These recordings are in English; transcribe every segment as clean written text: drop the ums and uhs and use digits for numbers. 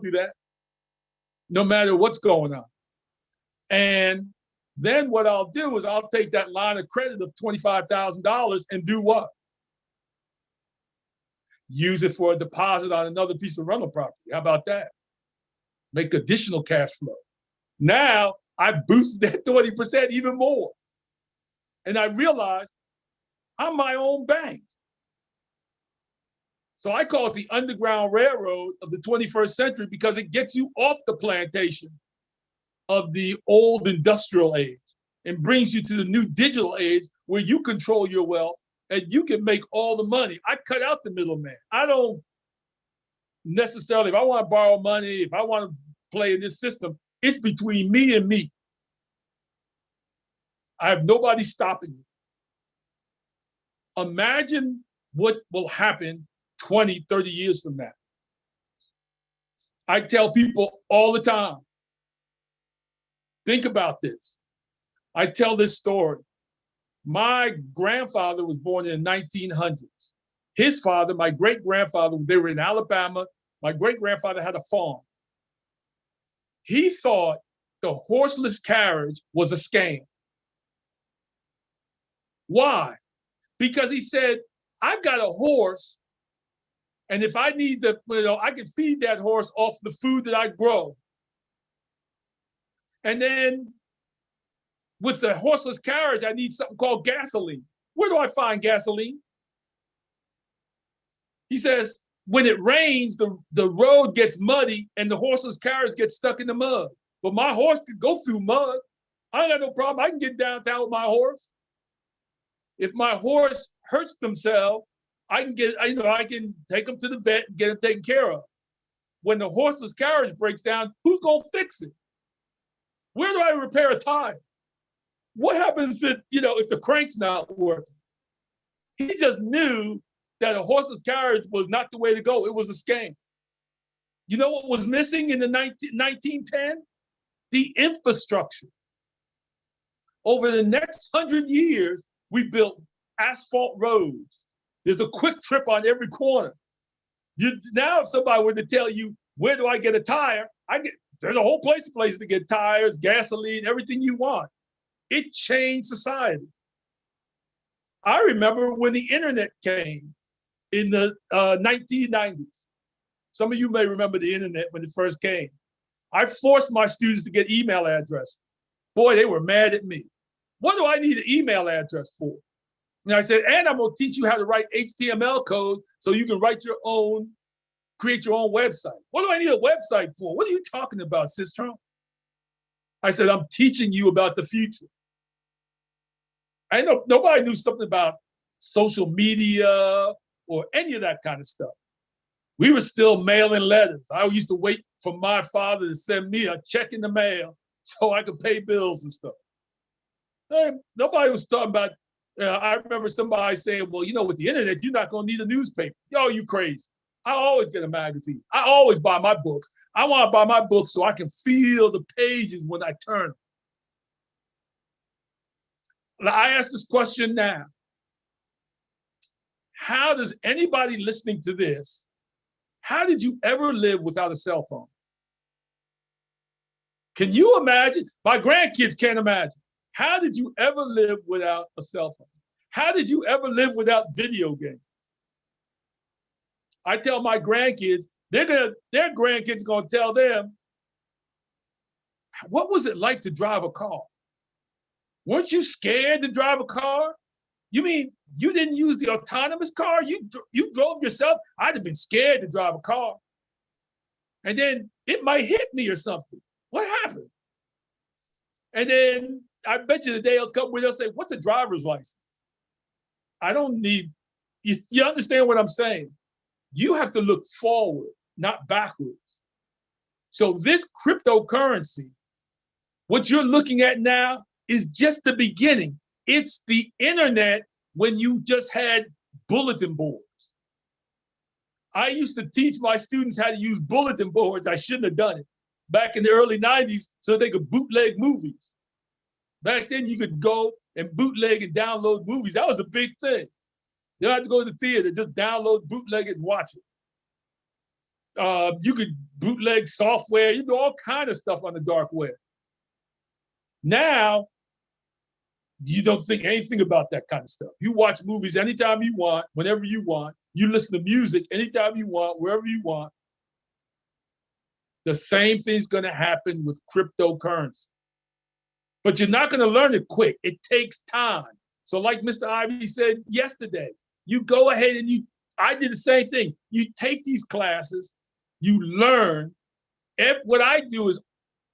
do that, no matter what's going on. And then what I'll do is I'll take that line of credit of $25,000 and do what? Use it for a deposit on another piece of rental property. How about that? Make additional cash flow. Now I boosted that 20% even more. And I realized I'm my own bank. So I call it the Underground Railroad of the 21st century because it gets you off the plantation of the old industrial age and brings you to the new digital age where you control your wealth and you can make all the money. I cut out the middleman. I don't necessarily, if I want to borrow money, if I want to play in this system, it's between me and me. I have nobody stopping me. Imagine what will happen 20, 30 years from now. I tell people all the time, think about this. I tell this story. My grandfather was born in the 1900s. His father, my great-grandfather, they were in Alabama. My great-grandfather had a farm. He thought the horseless carriage was a scam. Why? Because he said, I've got a horse, and if I need the, I can feed that horse off the food that I grow. And then with the horseless carriage, I need something called gasoline. Where do I find gasoline? He says, when it rains, the road gets muddy and the horseless carriage gets stuck in the mud. But my horse could go through mud. I ain't got no problem. I can get downtown with my horse. If my horse hurts themselves, I can take them to the vet and get them taken care of. When the horseless carriage breaks down, who's gonna fix it? Where do I repair a tire? What happens if the crank's not working? He just knew that a horseless carriage was not the way to go. It was a scam. You know what was missing in the 1910? The infrastructure. Over the next 100 years, we built asphalt roads. There's a quick trip on every corner. Now, if somebody were to tell you, where do I get a tire? There's a whole place to get tires, gasoline, everything you want. It changed society. I remember when the internet came in the 1990s. Some of you may remember the internet when it first came. I forced my students to get email addresses. Boy, they were mad at me. What do I need an email address for? And I said, and I'm gonna teach you how to write HTML code so you can create your own website. What do I need a website for? What are you talking about, Sis Trump? I said, I'm teaching you about the future. I know nobody knew something about social media or any of that kind of stuff. We were still mailing letters. I used to wait for my father to send me a check in the mail so I could pay bills and stuff. Nobody was talking about, I remember somebody saying, well, with the internet, you're not gonna need a newspaper. Yo, you crazy. I always get a magazine. I always buy my books. I wanna buy my books so I can feel the pages when I turn them. Now, I ask this question now. How does anybody listening to this, how did you ever live without a cell phone? Can you imagine? My grandkids can't imagine. How did you ever live without a cell phone? How did you ever live without video games? I tell my grandkids, their grandkids are gonna tell them, what was it like to drive a car? Weren't you scared to drive a car? You mean you didn't use the autonomous car? You drove yourself? I'd have been scared to drive a car. And then it might hit me or something. What happened? And then I bet you the day will come where they'll say, what's a driver's license? I don't need, you understand what I'm saying? You have to look forward, not backwards. So this cryptocurrency, what you're looking at now is just the beginning. It's the internet when you just had bulletin boards. I used to teach my students how to use bulletin boards. I shouldn't have done it back in the early 90s so they could bootleg movies. Back then you could go and bootleg and download movies. That was a big thing. You don't have to go to the theater, just download, bootleg it, and watch it. You could bootleg software. You do all kind of stuff on the dark web. Now, you don't think anything about that kind of stuff. You watch movies anytime you want, whenever you want. You listen to music anytime you want, wherever you want. The same thing's going to happen with cryptocurrency. But you're not going to learn it quick. It takes time. So like Mr. Ivey said yesterday, you go ahead and I did the same thing. You take these classes, you learn. What I do is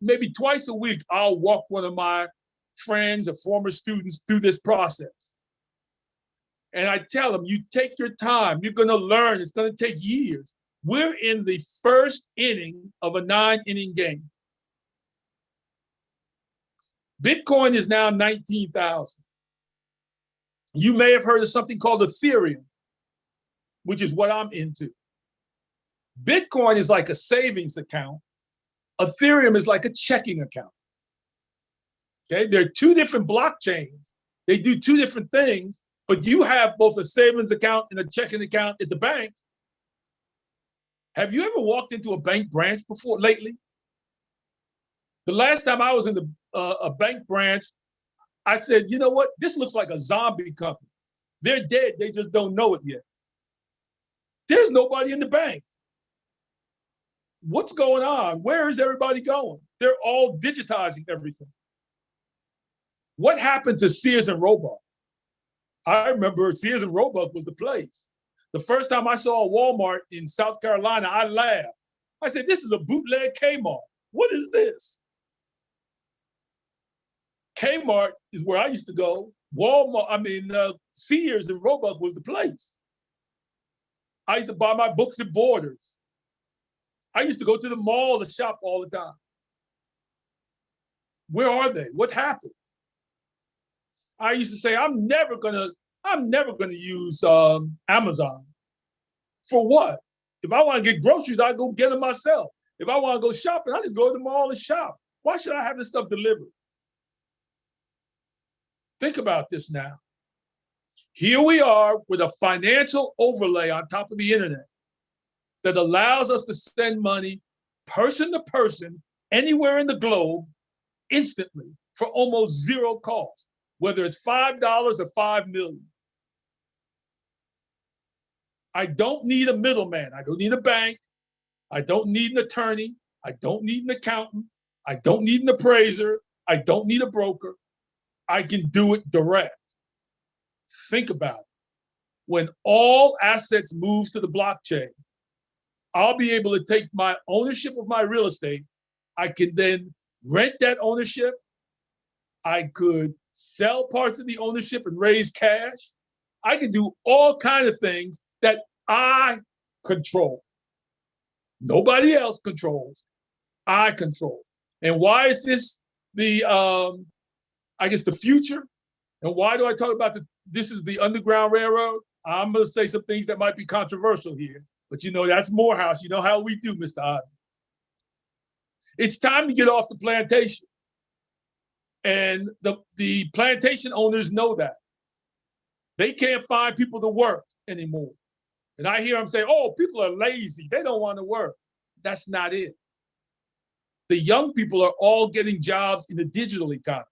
maybe twice a week, I'll walk one of my friends or former students through this process. And I tell them, you take your time, you're going to learn. It's going to take years. We're in the first inning of a 9-inning game. Bitcoin is now 19,000. You may have heard of something called Ethereum, which is what I'm into. Bitcoin is like a savings account. Ethereum is like a checking account. Okay, they're two different blockchains. They do two different things, but you have both a savings account and a checking account at the bank. Have you ever walked into a bank branch before lately? The last time I was in a bank branch, I said, you know what? This looks like a zombie company. They're dead. They just don't know it yet. There's nobody in the bank. What's going on? Where is everybody going? They're all digitizing everything. What happened to Sears and Roebuck? I remember Sears and Roebuck was the place. The first time I saw a Walmart in South Carolina, I laughed. I said, this is a bootleg Kmart. What is this? Kmart is where I used to go. Sears and Roebuck was the place. I used to buy my books at Borders. I used to go to the mall to shop all the time. Where are they? What happened? I used to say, I'm never gonna use Amazon. For what? If I want to get groceries, I go get them myself. If I want to go shopping, I just go to the mall and shop. Why should I have this stuff delivered? Think about this now. Here we are with a financial overlay on top of the internet that allows us to send money person to person anywhere in the globe instantly for almost zero cost, whether it's $5 or 5 million. I don't need a middleman. I don't need a bank. I don't need an attorney. I don't need an accountant. I don't need an appraiser. I don't need a broker. I can do it direct. Think about it. When all assets move to the blockchain, I'll be able to take my ownership of my real estate. I can then rent that ownership. I could sell parts of the ownership and raise cash. I can do all kinds of things that I control. Nobody else controls. I control. And why is this the future? And why do I talk about this is the Underground Railroad? I'm going to say some things that might be controversial here, but that's Morehouse. You know how we do, Mr. Ivey. It's time to get off the plantation. And the plantation owners know that. They can't find people to work anymore. And I hear them say, oh, people are lazy. They don't want to work. That's not it. The young people are all getting jobs in the digital economy.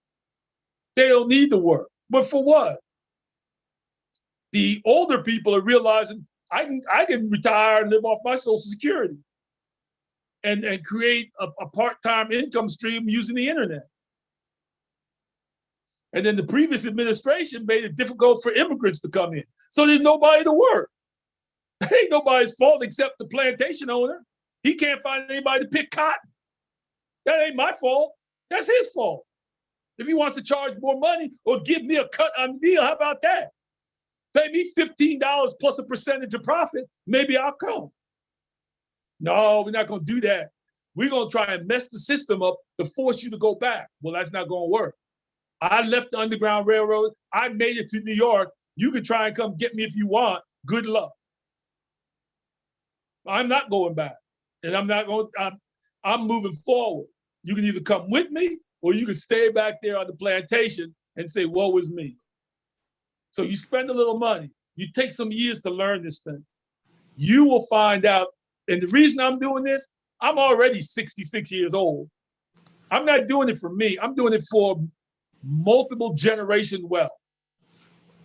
They don't need to work. But for what? The older people are realizing I can retire and live off my Social Security and create a part-time income stream using the internet. And then the previous administration made it difficult for immigrants to come in. So there's nobody to work. It ain't nobody's fault except the plantation owner. He can't find anybody to pick cotton. That ain't my fault. That's his fault. If he wants to charge more money or give me a cut on the deal, how about that? Pay me $15 plus a percentage of profit, maybe I'll come. No, we're not going to do that. We're going to try and mess the system up to force you to go back. Well, that's not going to work. I left the Underground Railroad. I made it to New York. You can try and come get me if you want. Good luck. I'm not going back. And I'm moving forward. You can either come with me or you can stay back there on the plantation and say, woe is me. So you spend a little money. You take some years to learn this thing. You will find out And the reason I'm doing this, I'm already 66 years old. I'm not doing it for me. I'm doing it for multiple generation wealth.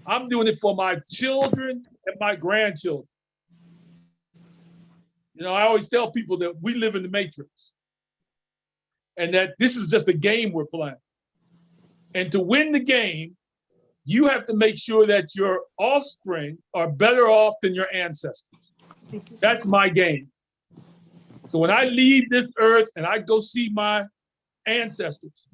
I'm doing it for my children and my grandchildren. You know, I always tell people that we live in the matrix and that this is just a game we're playing. And to win the game, you have to make sure that your offspring are better off than your ancestors. That's my game. So when I leave this earth and I go see my ancestors,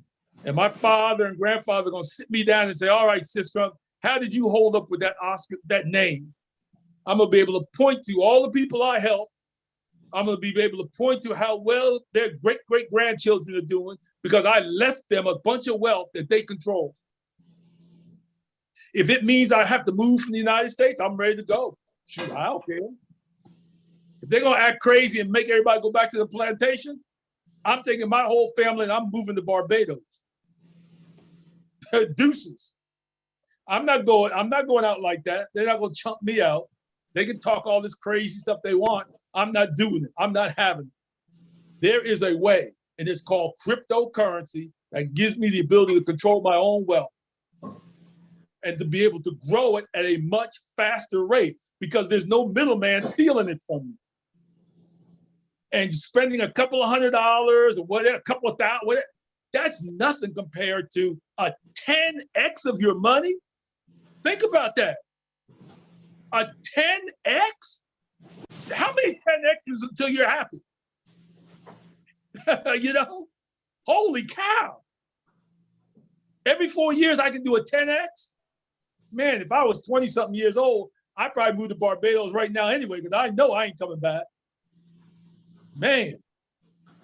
and my father and grandfather are going to sit me down and say, all right, sister, how did you hold up with that Oscar, that name? I'm going to be able to point to all the people I helped. I'm going to be able to point to how well their great-great-grandchildren are doing because I left them a bunch of wealth that they control. If it means I have to move from the United States, I'm ready to go. Shoot, I don't care. If they're going to act crazy and make everybody go back to the plantation, I'm taking my whole family and I'm moving to Barbados. Deuces. I'm not going out like that. They're not going to chump me out. They can talk all this crazy stuff they want. I'm not doing it. I'm not having it. There is a way, and it's called cryptocurrency that gives me the ability to control my own wealth and to be able to grow it at a much faster rate because there's no middleman stealing it from me. And spending a couple of $100 or whatever, a couple of thousand, whatever, that's nothing compared to a 10x of your money. Think about that. A 10x? How many 10x's until you're happy? You know? Holy cow. Every 4 years I can do a 10x? Man, if I was 20-something years old, I'd probably move to Barbados right now anyway, because I know I ain't coming back. Man,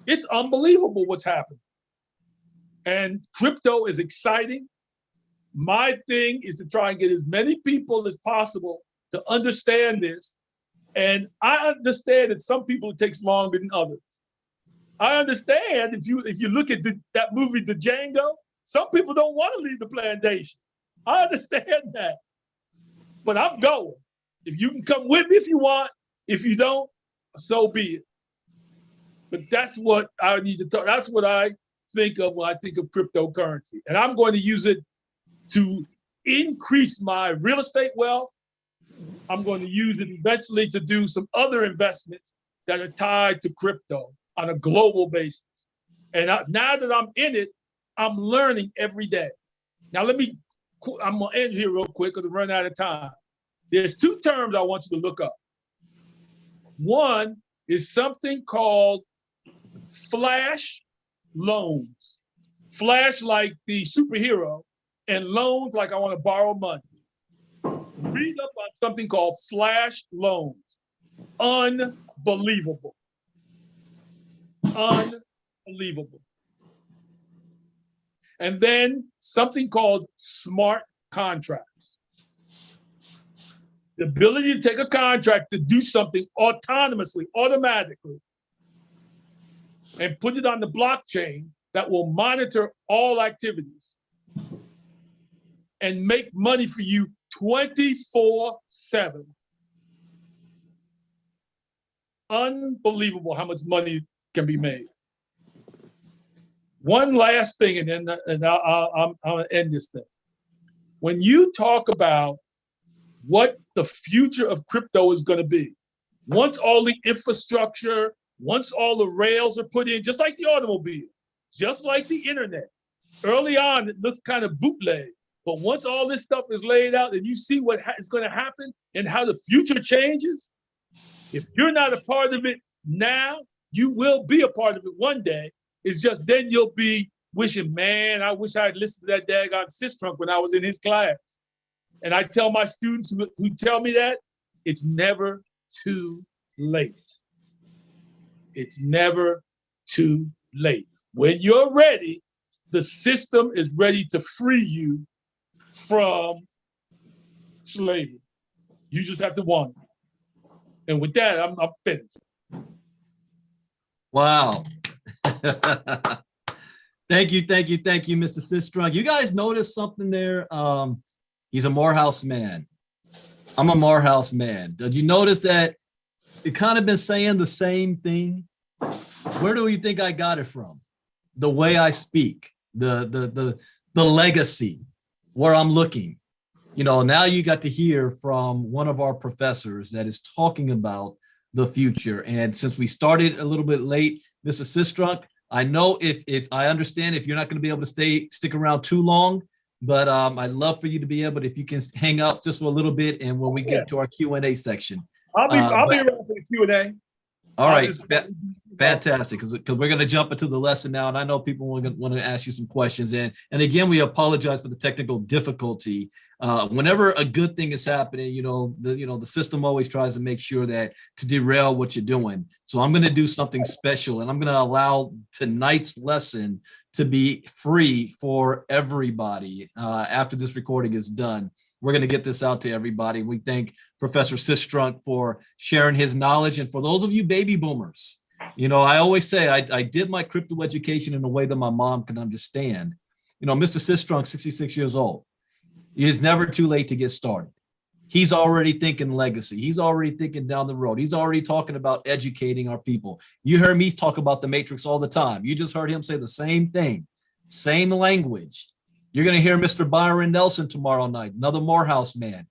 it's unbelievable what's happening. And crypto is exciting. My thing is to try and get as many people as possible to understand this. And I understand that some people it takes longer than others. I understand if you look at that movie, The Django, some people don't want to leave the plantation. I understand that. But I'm going. If you can come with me if you want, if you don't, so be it. But that's what I need to talk. That's what I think of when I think of cryptocurrency. And I'm going to use it to increase my real estate wealth. I'm going to use it eventually to do some other investments that are tied to crypto on a global basis. And now that I'm in it, I'm learning every day. Now I'm going to end here real quick because I'm running out of time. There's two terms I want you to look up. One is something called flash loans. Flash like the superhero, and loans like I want to borrow money. Read up on something called flash loans. Unbelievable. Unbelievable. And then something called smart contracts. The ability to take a contract to do something autonomously, automatically, and put it on the blockchain that will monitor all activities and make money for you 24/7. Unbelievable how much money can be made. One last thing, and then I'm going to end this thing. When you talk about what the future of crypto is going to be, once all the infrastructure, once all the rails are put in, just like the automobile, just like the internet, early on it looks kind of bootleg, but once all this stuff is laid out and you see what is going to happen and how the future changes, if you're not a part of it now, you will be a part of it one day. It's just then you'll be wishing, man, I wish I had listened to that daggone Sistrunk when I was in his class. And I tell my students who tell me that, it's never too late. It's never too late. When you're ready, the system is ready to free you from slavery. You just have to want it. And with that, I'm finished. Wow. Thank you, Mr. Sistrunk. You guys notice something there? He's a Morehouse man. I'm a Morehouse man. Did you notice that it kind of been saying the same thing. Where do you think I got it from? The way I speak, the legacy, where I'm looking. You know, now you got to hear from one of our professors that is talking about the future. And since we started a little bit late, Mr. Sistrunk, I know if I understand if you're not going to be able to stick around too long, but I'd love for you to be able to, if you can hang out just for a little bit, and when we get to our Q&A section. I'll be around for the Q&A. All right, fantastic, because we're going to jump into the lesson now, and I know people want to ask you some questions. And again, we apologize for the technical difficulty. Whenever a good thing is happening, the system always tries to make sure that to derail what you're doing. So I'm going to do something special, and I'm going to allow tonight's lesson to be free for everybody after this recording is done. We're going to get this out to everybody. We thank Professor Sistrunk for sharing his knowledge. And for those of you baby boomers, I always say I did my crypto education in a way that my mom can understand. Mr. Sistrunk, 66 years old. It's never too late to get started. He's already thinking legacy. He's already thinking down the road. He's already talking about educating our people. You hear me talk about the Matrix all the time. You just heard him say the same thing, same language. You're going to hear Mr. Byron Nelson tomorrow night, another Morehouse man.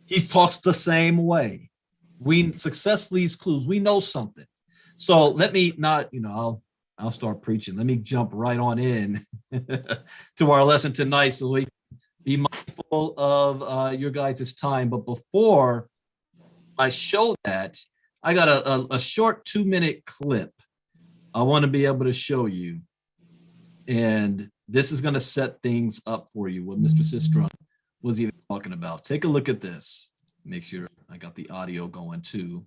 He talks the same way. Success leaves clues. We know something. So let me not, I'll start preaching. Let me jump right on in to our lesson tonight so we be mindful of your guys' time. But before I show that, I got a short 2-minute clip I want to be able to show you. And this is going to set things up for you, what Mr. Sistrunk was even talking about. Take a look at this. Make sure I got the audio going too.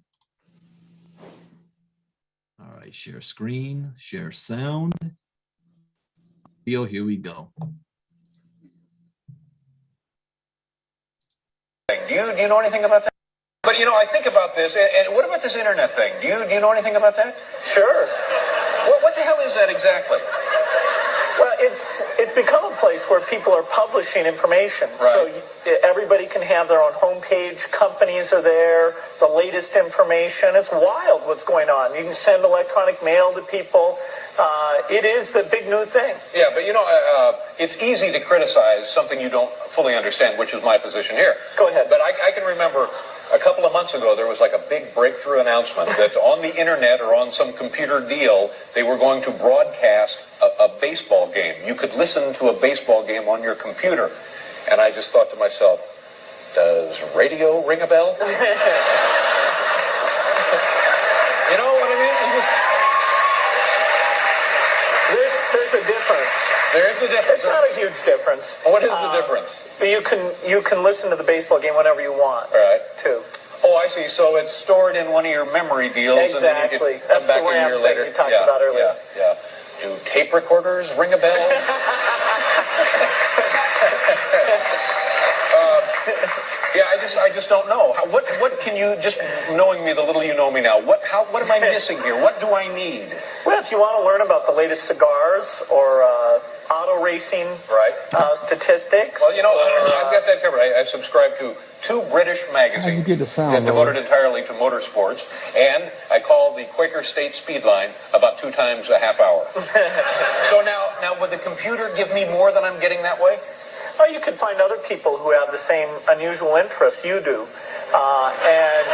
All right, share screen, share sound. Video, here we go. Do you know anything about that? But I think about this, and what about this internet thing? Do you know anything about that? Sure. What the hell is that exactly? Well, it's become a place where people are publishing information. Right. So everybody can have their own homepage. Companies are there. The latest information. It's wild what's going on. You can send electronic mail to people. It is the big new thing. Yeah, but it's easy to criticize something you don't fully understand, which is my position here. Go ahead. But I can remember a couple of months ago, there was like a big breakthrough announcement that on the internet or on some computer deal, they were going to broadcast a baseball game. You could listen to a baseball game on your computer. And I just thought to myself, does radio ring a bell? You know what I mean? There's a difference. There is a difference. It's not a huge difference. What is the difference? You can listen to the baseball game whenever you want. Right. Too. Oh, I see. So it's stored in one of your memory deals. Exactly. And then you can come That's back the a year RAM later. thing you talked about earlier. Yeah. Do tape recorders ring a bell? I just don't know. What can you, just knowing me the little you know me now, what am I missing here? What do I need? Well, if you want to learn about the latest cigars or auto racing statistics. Well, I've got that covered. I subscribe to 2 British magazines devoted entirely to motorsports, and I call the Quaker State Speed Line about 2 times a half hour. So now, would the computer give me more than I'm getting that way? Well, you can find other people who have the same unusual interests you do. And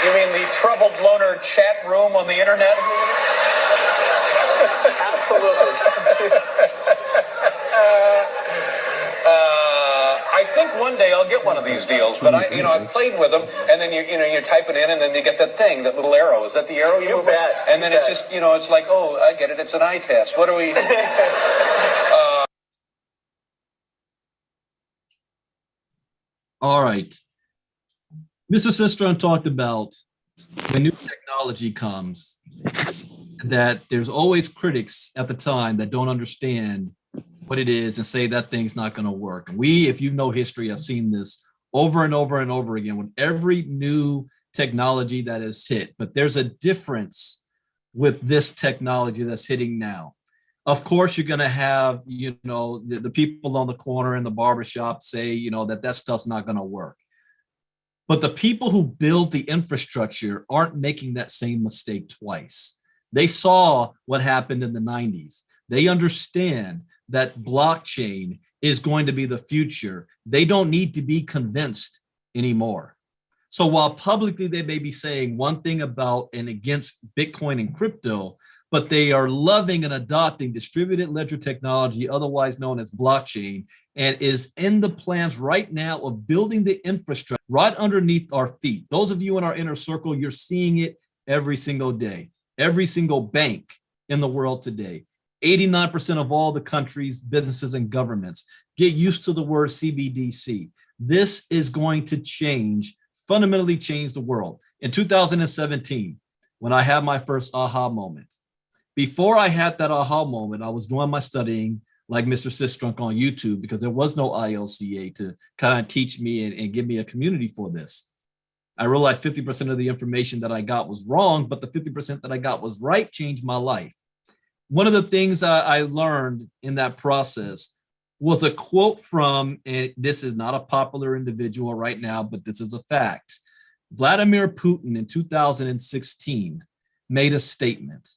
you mean the troubled loner chat room on the internet? Absolutely. I think one day I'll get one of these deals, but I've played with them, and then you type it in, and then you get that thing, that little arrow. Is that the arrow you bet? And then it's just it's like, oh, I get it. It's an eye test. What do we? All right. Mr. Sistrunk talked about when new technology comes, that there's always critics at the time that don't understand what it is and say that thing's not going to work. And we, if you know history, have seen this over and over and over again with every new technology that is hit. But there's a difference with this technology that's hitting now. Of course, you're going to have, the people on the corner in the barbershop say, that stuff's not going to work. But the people who build the infrastructure aren't making that same mistake twice. They saw what happened in the 90s. They understand that blockchain is going to be the future. They don't need to be convinced anymore. So while publicly they may be saying one thing about and against Bitcoin and crypto, but they are loving and adopting distributed ledger technology, otherwise known as blockchain, and is in the plans right now of building the infrastructure right underneath our feet. Those of you in our inner circle, you're seeing it every single day. Every single bank in the world today, 89% of all the countries, businesses, and governments get used to the word CBDC. This is going to fundamentally change the world. In 2017, when I had my first aha moment, before I had that aha moment, I was doing my studying like Mr. Sistrunk on YouTube because there was no ILCA to kind of teach me and give me a community for this. I realized 50% of the information that I got was wrong, but the 50% that I got was right changed my life. One of the things I learned in that process was a quote from, and this is not a popular individual right now, but this is a fact. Vladimir Putin in 2016 made a statement,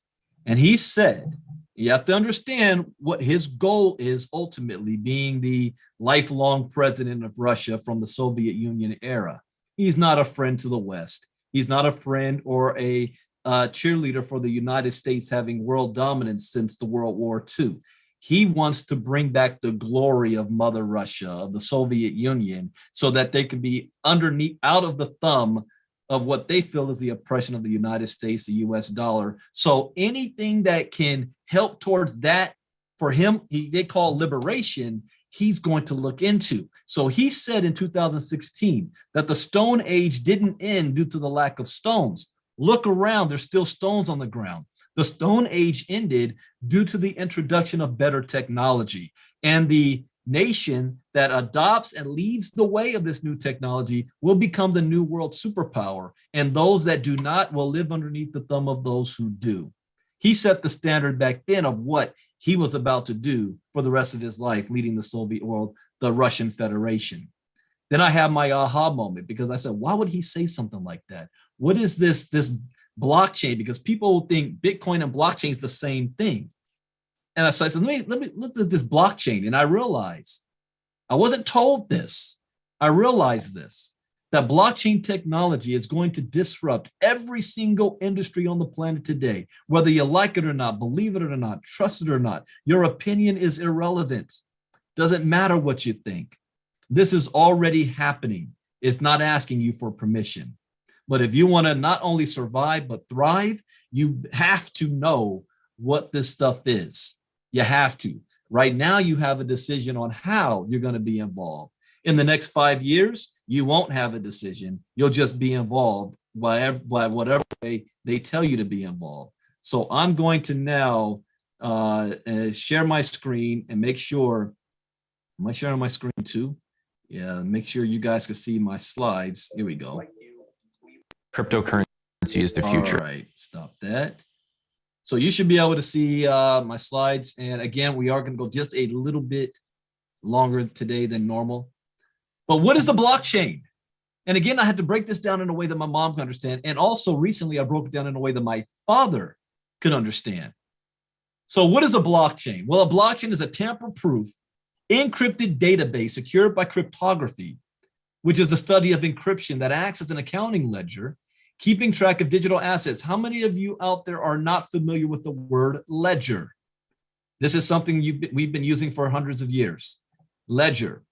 and he said, you have to understand what his goal is ultimately, being the lifelong president of Russia from the Soviet Union era. He's not a friend to the West. He's not a friend or a cheerleader for the United States having world dominance since the World War II. He wants to bring back the glory of Mother Russia, of the Soviet Union, so that they can be out of the thumb of what they feel is the oppression of the United States, the US dollar. So anything that can help towards that, for him, they call liberation, he's going to look into. So he said in 2016 that the Stone Age didn't end due to the lack of stones. Look around, there's still stones on the ground. The Stone Age ended due to the introduction of better technology. And the nation that adopts and leads the way of this new technology will become the new world superpower. And those that do not will live underneath the thumb of those who do. He set the standard back then of what he was about to do for the rest of his life, leading the Soviet world, the Russian Federation. Then I had my aha moment because I said, why would he say something like that? What is this blockchain? Because people think Bitcoin and blockchain is the same thing. And so I said, let me look at this blockchain. And I realized, I wasn't told this. I realized this, that blockchain technology is going to disrupt every single industry on the planet today, whether you like it or not, believe it or not, trust it or not. Your opinion is irrelevant. Doesn't matter what you think. This is already happening. It's not asking you for permission. But if you want to not only survive, but thrive, you have to know what this stuff is. You have to. Right now, you have a decision on how you're going to be involved. In the next 5 years, you won't have a decision. You'll just be involved by whatever way they tell you to be involved. So I'm going to now share my screen and make sure, am I sharing my screen too? Yeah, make sure you guys can see my slides. Here we go. Cryptocurrency is the future. All right, stop that. So you should be able to see my slides. And again, we are going to go just a little bit longer today than normal. But what is the blockchain? And again, I had to break this down in a way that my mom can understand. And also recently, I broke it down in a way that my father could understand. So what is a blockchain? Well, a blockchain is a tamper-proof, encrypted database secured by cryptography, which is the study of encryption that acts as an accounting ledger, keeping track of digital assets. How many of you out there are not familiar with the word ledger? This is something we've been using for hundreds of years. Ledger.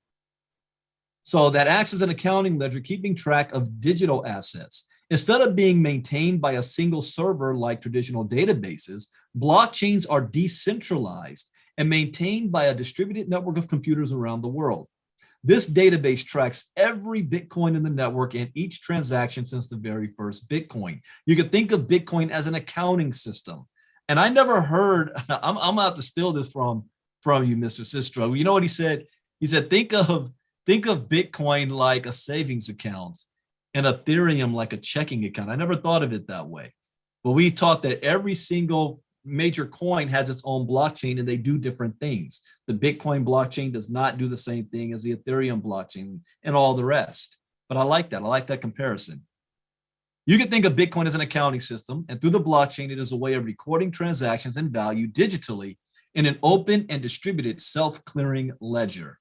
So that acts as an accounting ledger, keeping track of digital assets. Instead of being maintained by a single server like traditional databases, blockchains are decentralized and maintained by a distributed network of computers around the world. This database tracks every Bitcoin in the network and each transaction since the very first Bitcoin. You could think of Bitcoin as an accounting system. And I never heard, I'm about to steal this from you, Mr. Sistro. You know what he said? He said, think of Bitcoin like a savings account and Ethereum like a checking account. I never thought of it that way. But we taught that every single major coin has its own blockchain and they do different things. The Bitcoin blockchain does not do the same thing as the Ethereum blockchain and all the rest. But I like that. I like that comparison. You can think of Bitcoin as an accounting system, and through the blockchain, it is a way of recording transactions and value digitally in an open and distributed self-clearing ledger.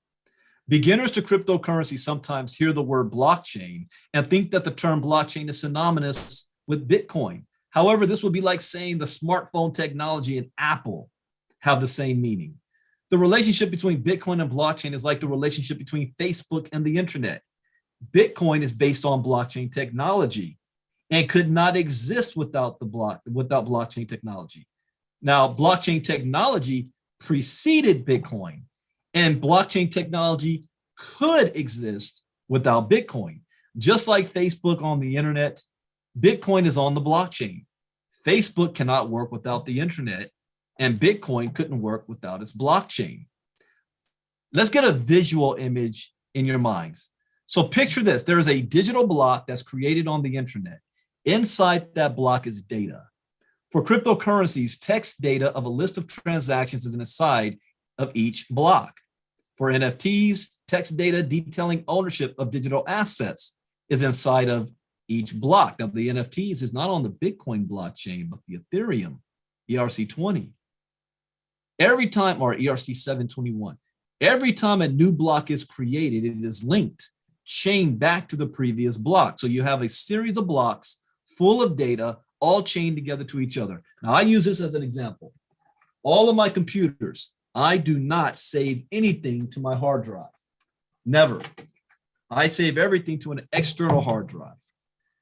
Beginners to cryptocurrency sometimes hear the word blockchain and think that the term blockchain is synonymous with Bitcoin. However, this would be like saying the smartphone technology and Apple have the same meaning. The relationship between Bitcoin and blockchain is like the relationship between Facebook and the internet. Bitcoin is based on blockchain technology and could not exist without blockchain technology. Now, blockchain technology preceded Bitcoin, and blockchain technology could exist without Bitcoin. Just like Facebook on the internet, Bitcoin is on the blockchain. Facebook cannot work without the internet, and Bitcoin couldn't work without its blockchain. Let's get a visual image in your minds. So picture this. There is a digital block that's created on the internet. Inside that block is data. For cryptocurrencies, text data of a list of transactions is inside of each block. For NFTs, text data detailing ownership of digital assets is inside of each block. Now, the NFTs is not on the Bitcoin blockchain, but the Ethereum, ERC20. Every time, or ERC721, every time a new block is created, it is linked, chained back to the previous block. So you have a series of blocks full of data, all chained together to each other. Now, I use this as an example. All of my computers, I do not save anything to my hard drive. Never. I save everything to an external hard drive.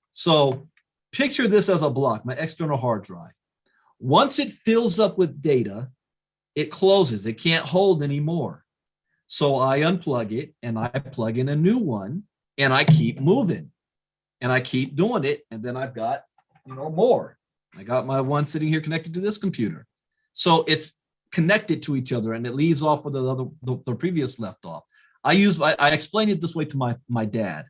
So picture this as a block, my external hard drive. Once it fills up with data, it closes. It can't hold anymore. So I unplug it and I plug in a new one and I keep moving and I keep doing it. And then I've got, more. I got my one sitting here connected to this computer. So it's connected to each other and it leaves off where the previous left off. I explained it this way to my dad.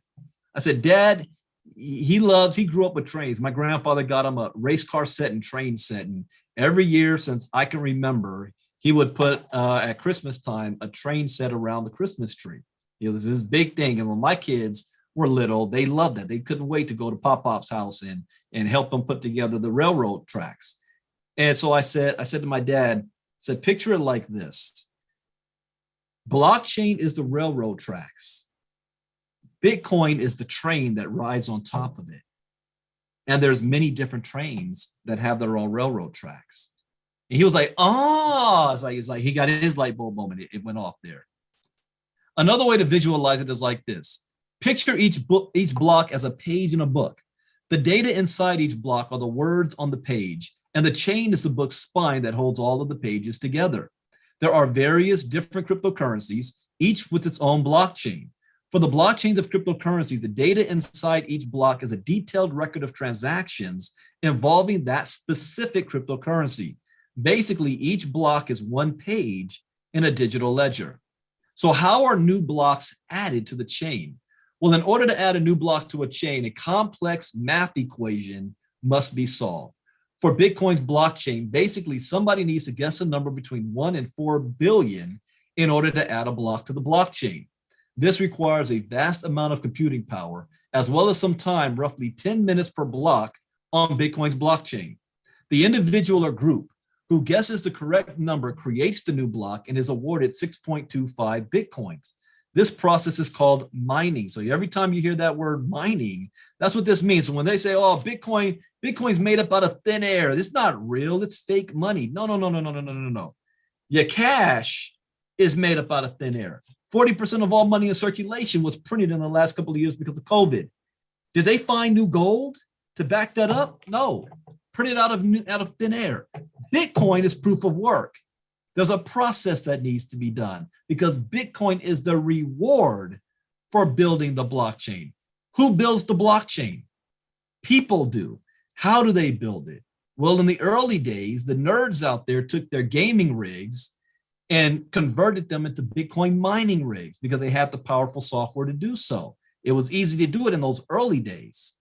I said, Dad, he grew up with trains. My grandfather got him a race car set and train set. And every year since I can remember, he would put at Christmas time a train set around the Christmas tree. This is this big thing. And when my kids were little, they loved that. They couldn't wait to go to Pop-Pop's house and help them put together the railroad tracks. And so I said to my dad, picture it like this. Blockchain is the railroad tracks. Bitcoin is the train that rides on top of it. And there's many different trains that have their own railroad tracks. And he was like, it's like he got his light bulb moment. It went off there. Another way to visualize it is like this. Picture each block as a page in a book. The data inside each block are the words on the page, and the chain is the book's spine that holds all of the pages together. There are various different cryptocurrencies, each with its own blockchain. For the blockchains of cryptocurrencies, the data inside each block is a detailed record of transactions involving that specific cryptocurrency. Basically, each block is one page in a digital ledger. So how are new blocks added to the chain? Well, in order to add a new block to a chain, a complex math equation must be solved. For Bitcoin's blockchain, basically somebody needs to guess a number between 1 and 4 billion in order to add a block to the blockchain. This requires a vast amount of computing power, as well as some time, roughly 10 minutes per block on Bitcoin's blockchain. The individual or group who guesses the correct number creates the new block and is awarded 6.25 Bitcoins. This process is called mining. So every time you hear that word mining, that's what this means. So when they say, oh, Bitcoin's made up out of thin air, it's not real, it's fake money. No. Your cash is made up out of thin air. 40% of all money in circulation was printed in the last couple of years because of COVID. Did they find new gold to back that up? No, printed out of thin air. Bitcoin is proof of work. There's a process that needs to be done because Bitcoin is the reward for building the blockchain. Who builds the blockchain? People do. How do they build it? Well, in the early days, the nerds out there took their gaming rigs and converted them into Bitcoin mining rigs because they had the powerful software to do so. It was easy to do it in those early days.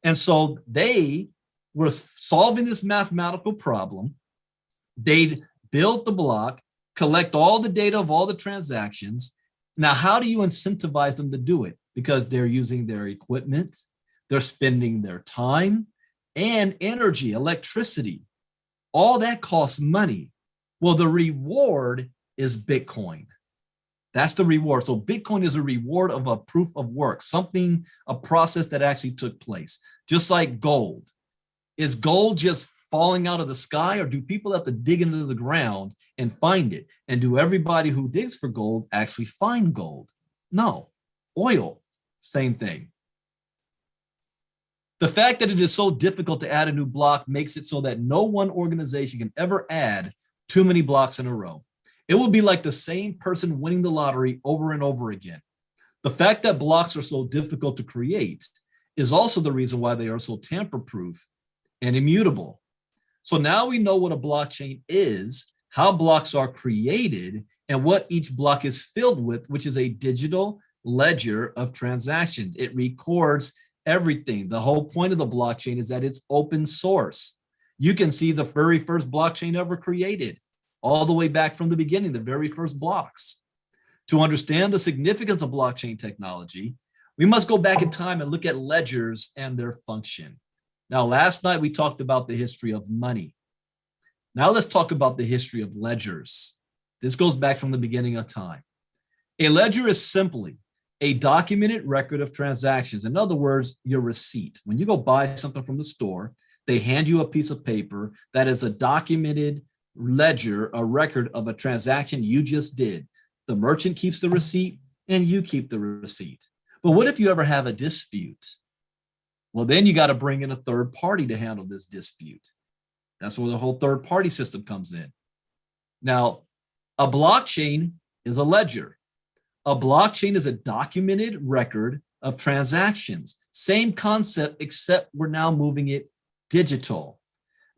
And so they were solving this mathematical problem They'd build the block, collect all the data of all the transactions. Now, how do you incentivize them to do it? Because they're using their equipment, they're spending their time and energy, electricity. All that costs money. Well, the reward is Bitcoin. That's the reward. So Bitcoin is a reward of a proof of work, something, a process that actually took place. Just like gold. Is gold just falling out of the sky, or do people have to dig into the ground and find it? And do everybody who digs for gold actually find gold? No. Oil, same thing. The fact that it is so difficult to add a new block makes it so that no one organization can ever add too many blocks in a row. It will be like the same person winning the lottery over and over again. The fact that blocks are so difficult to create is also the reason why they are so tamper-proof and immutable. So now we know what a blockchain is, how blocks are created, and what each block is filled with, which is a digital ledger of transactions. It records everything. The whole point of the blockchain is that it's open source. You can see the very first blockchain ever created, all the way back from the beginning, the very first blocks. To understand the significance of blockchain technology, we must go back in time and look at ledgers and their function. Now, last night we talked about the history of money. Now let's talk about the history of ledgers. This goes back from the beginning of time. A ledger is simply a documented record of transactions. In other words, your receipt. When you go buy something from the store, they hand you a piece of paper that is a documented ledger, a record of a transaction you just did. The merchant keeps the receipt and you keep the receipt. But what if you ever have a dispute? Well, then you got to bring in a third party to handle this dispute. That's where the whole third party system comes in. Now, a blockchain is a ledger. A blockchain is a documented record of transactions. Same concept, except we're now moving it digital.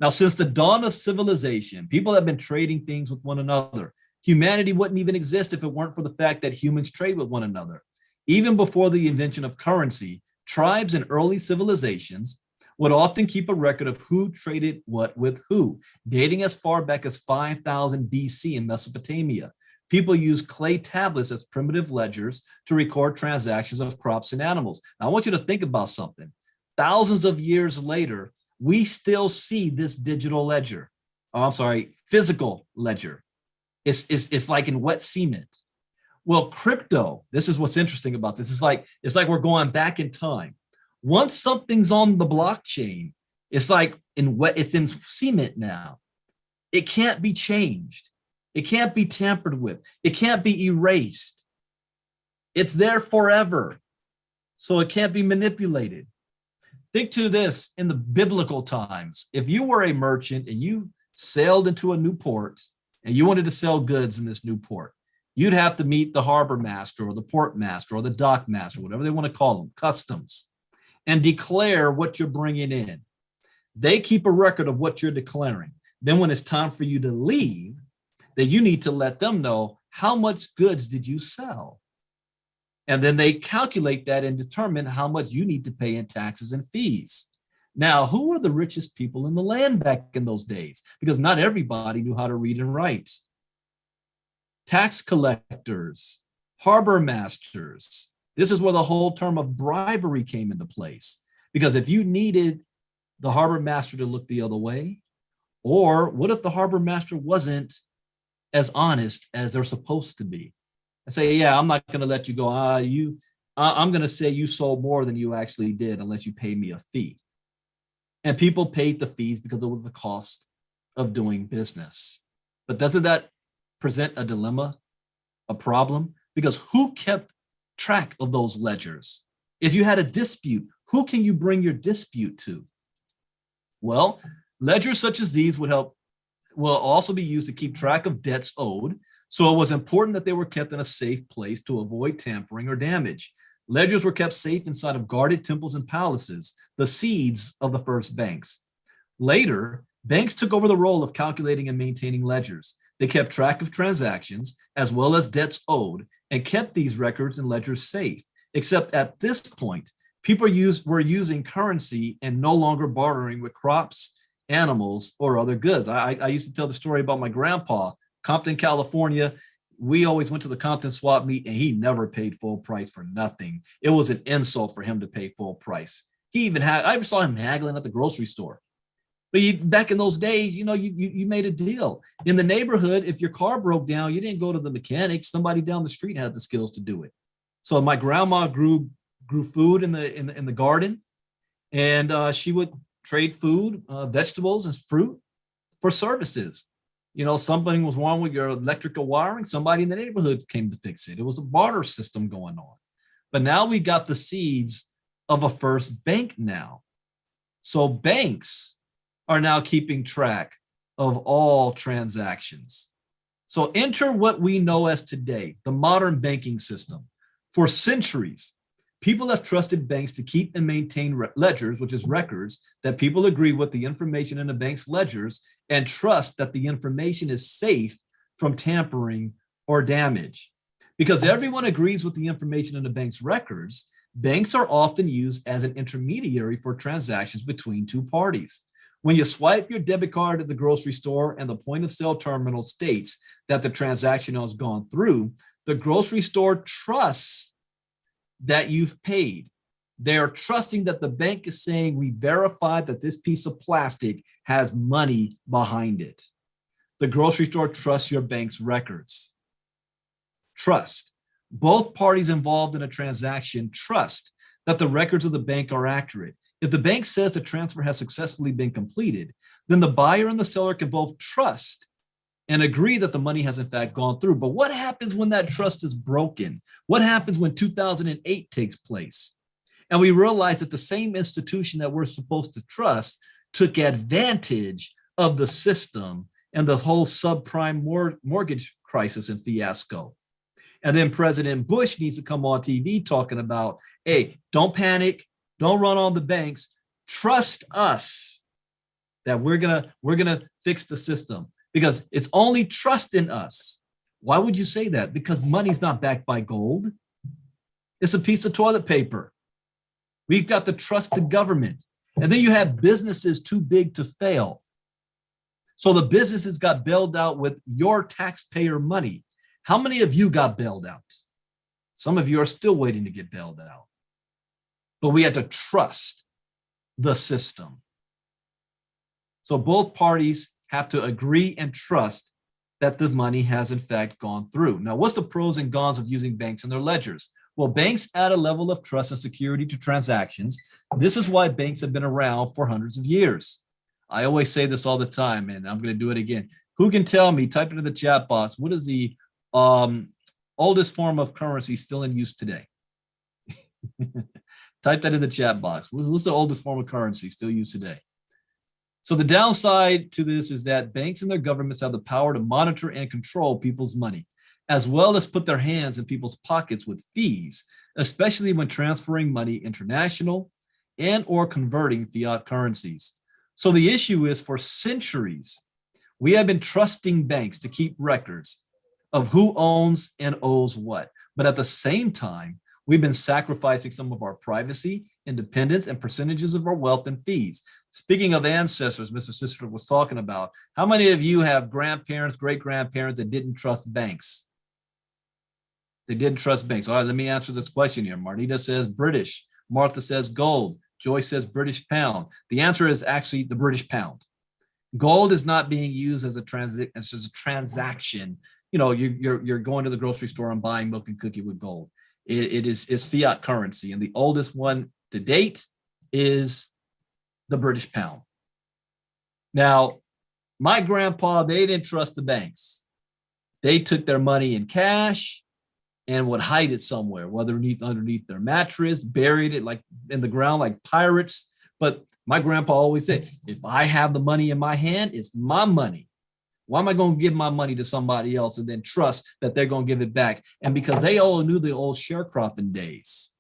Now, since the dawn of civilization, people have been trading things with one another. Humanity wouldn't even exist if it weren't for the fact that humans trade with one another. Even before the invention of currency, tribes in early civilizations would often keep a record of who traded what with who, dating as far back as 5000 BC in Mesopotamia. People used clay tablets as primitive ledgers to record transactions of crops and animals. Now, I want you to think about something. Thousands of years later, we still see this digital ledger. Physical ledger. It's like in wet cement. Well, crypto, this is what's interesting about this. It's like we're going back in time. Once something's on the blockchain, it's in cement now. It can't be changed. It can't be tampered with. It can't be erased. It's there forever. So it can't be manipulated. Think to this in the biblical times. If you were a merchant and you sailed into a new port and you wanted to sell goods in this new port, you'd have to meet the harbor master or the port master or the dock master, whatever they want to call them, customs, and declare what you're bringing in. They keep a record of what you're declaring. Then when it's time for you to leave, then you need to let them know how much goods did you sell. And then they calculate that and determine how much you need to pay in taxes and fees. Now, who were the richest people in the land back in those days? Because not everybody knew how to read and write. Tax collectors, harbor masters. This is where the whole term of bribery came into place. Because if you needed the harbor master to look the other way, or what if the harbor master wasn't as honest as they're supposed to be? I say, yeah, I'm not going to let you go. I'm going to say you sold more than you actually did unless you pay me a fee. And people paid the fees because it was the cost of doing business. But doesn't that present a dilemma, a problem? Because who kept track of those ledgers? If you had a dispute, who can you bring your dispute to? Well, ledgers such as these will also be used to keep track of debts owed. So it was important that they were kept in a safe place to avoid tampering or damage. Ledgers were kept safe inside of guarded temples and palaces, the seeds of the first banks. Later, banks took over the role of calculating and maintaining ledgers. They kept track of transactions as well as debts owed and kept these records and ledgers safe. Except at this point, people were using currency and no longer bartering with crops animals, or other goods. I used to tell the story about my grandpa, Compton, California. We always went to the Compton swap meet, and he never paid full price for nothing. It was an insult for him to pay full price. He even had, I saw him haggling at the grocery store. But back in those days, you made a deal. In the neighborhood, if your car broke down, you didn't go to the mechanic. Somebody down the street had the skills to do it. So my grandma grew food in the garden, and she would trade food, vegetables, and fruit for services. Something was wrong with your electrical wiring. Somebody in the neighborhood came to fix it. It was a barter system going on. But now we got the seeds of a first bank now. So banks are now keeping track of all transactions. So enter what we know as today, the modern banking system. For centuries, people have trusted banks to keep and maintain ledgers, which is records, that people agree with the information in the bank's ledgers and trust that the information is safe from tampering or damage. Because everyone agrees with the information in the bank's records, banks are often used as an intermediary for transactions between two parties. When you swipe your debit card at the grocery store and the point of sale terminal states that the transaction has gone through, the grocery store trusts that you've paid. They are trusting that the bank is saying, we verified that this piece of plastic has money behind it. The grocery store trusts your bank's records. Trust. Both parties involved in a transaction trust that the records of the bank are accurate. If the bank says the transfer has successfully been completed, then the buyer and the seller can both trust and agree that the money has in fact gone through. But what happens when that trust is broken? What happens when 2008 takes place? And we realize that the same institution that we're supposed to trust took advantage of the system and the whole subprime mortgage crisis and fiasco. And then President Bush needs to come on TV talking about, hey, don't panic. Don't run on the banks. Trust us that we're gonna fix the system, because it's only trust in us. Why would you say that? Because money's not backed by gold. It's a piece of toilet paper. We've got to trust the government. And then you have businesses too big to fail. So the businesses got bailed out with your taxpayer money. How many of you got bailed out? Some of you are still waiting to get bailed out. But we had to trust the system. So both parties have to agree and trust that the money has in fact gone through. Now, what's the pros and cons of using banks in their ledgers? Well, banks add a level of trust and security to transactions. This is why banks have been around for hundreds of years. I always say this all the time, and I'm going to do it again. Who can tell me, type into the chat box, what is the oldest form of currency still in use today? Type that in the chat box. What's the oldest form of currency still used today? So the downside to this is that banks and their governments have the power to monitor and control people's money, as well as put their hands in people's pockets with fees, especially when transferring money international and or converting fiat currencies. So the issue is, for centuries, we have been trusting banks to keep records of who owns and owes what. But at the same time, we've been sacrificing some of our privacy, independence, and percentages of our wealth and fees. Speaking of ancestors, Mr. Sister was talking about, how many of you have grandparents, great-grandparents that didn't trust banks? They didn't trust banks. All right, let me answer this question here. Marnita says British. Martha says gold. Joy says British pound. The answer is actually the British pound. Gold is not being used as a transaction. You know, you're going to the grocery store and buying milk and cookie with gold. It is fiat currency, and the oldest one to date is the British pound. Now, my grandpa, they didn't trust the banks. They took their money in cash and would hide it somewhere, whether underneath their mattress, buried it like in the ground like pirates. But my grandpa always said, if I have the money in my hand, it's my money. Why am I going to give my money to somebody else and then trust that they're going to give it back? And because they all knew the old sharecropping days.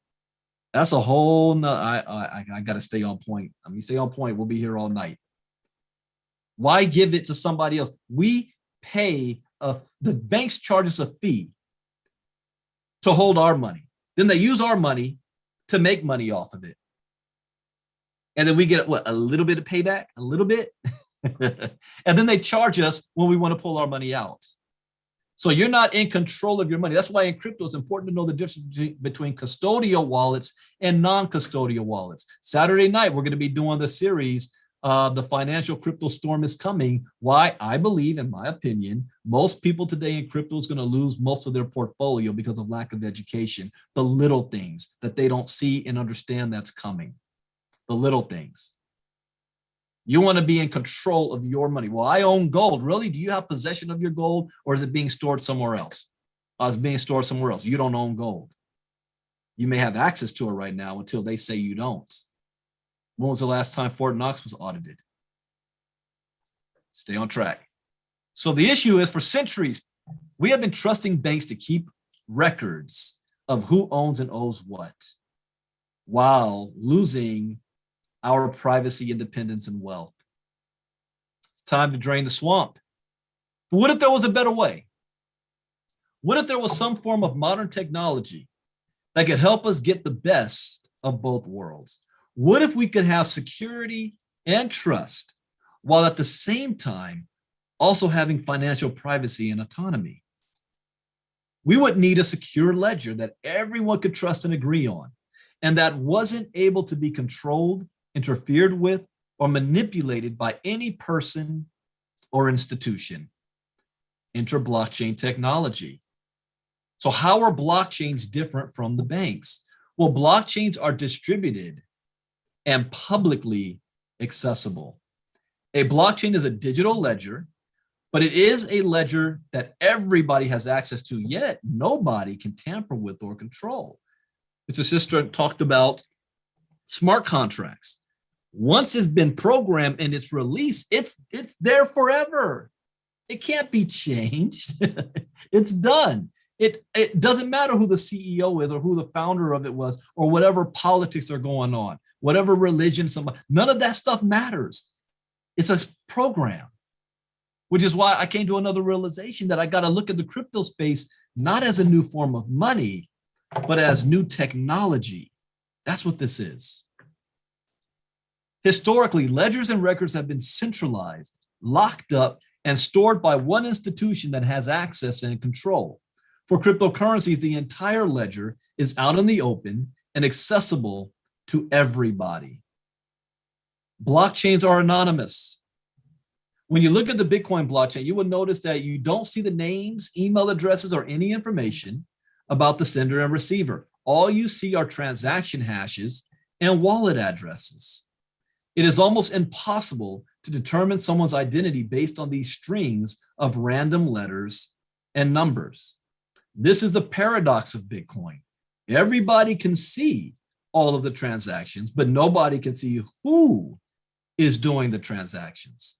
That's a whole I got to stay on point. I mean, stay on point. We'll be here all night. Why give it to somebody else? We pay the banks charge us a fee to hold our money. Then they use our money to make money off of it. And then we get, what, a little bit of payback, a little bit. And then they charge us when we want to pull our money out. So you're not in control of your money. That's why in crypto, it's important to know the difference between custodial wallets and non-custodial wallets. Saturday night, we're going to be doing the series, The Financial Crypto Storm is Coming. Why? I believe, in my opinion, most people today in crypto is going to lose most of their portfolio because of lack of education, the little things that they don't see and understand that's coming, the little things. You want to be in control of your money. Well, I own gold. Really? Do you have possession of your gold, or is it being stored somewhere else? It's being stored somewhere else. You don't own gold. You may have access to it right now until they say you don't. When was the last time Fort Knox was audited? Stay on track. So the issue is, for centuries, we have been trusting banks to keep records of who owns and owes what, while losing our privacy, independence, and wealth. It's time to drain the swamp. But what if there was a better way? What if there was some form of modern technology that could help us get the best of both worlds? What if we could have security and trust while at the same time also having financial privacy and autonomy? We would need a secure ledger that everyone could trust and agree on, and that wasn't able to be controlled, interfered with, or manipulated by any person or institution. Enter blockchain technology. So how are blockchains different from the banks? Well, blockchains are distributed and publicly accessible. A blockchain is a digital ledger, but it is a ledger that everybody has access to, yet nobody can tamper with or control. Mr. Sister talked about smart contracts. Once it's been programmed and it's released, it's there forever. It can't be changed. It's done. It doesn't matter who the CEO is or who the founder of it was or whatever politics are going on, whatever religion, none of that stuff matters. It's a program, which is why I came to another realization that I got to look at the crypto space not as a new form of money, but as new technology. That's what this is. Historically, ledgers and records have been centralized, locked up, and stored by one institution that has access and control. For cryptocurrencies, the entire ledger is out in the open and accessible to everybody. Blockchains are anonymous. When you look at the Bitcoin blockchain, you will notice that you don't see the names, email addresses, or any information about the sender and receiver. All you see are transaction hashes and wallet addresses. It is almost impossible to determine someone's identity based on these strings of random letters and numbers. This is the paradox of Bitcoin. Everybody can see all of the transactions, but nobody can see who is doing the transactions.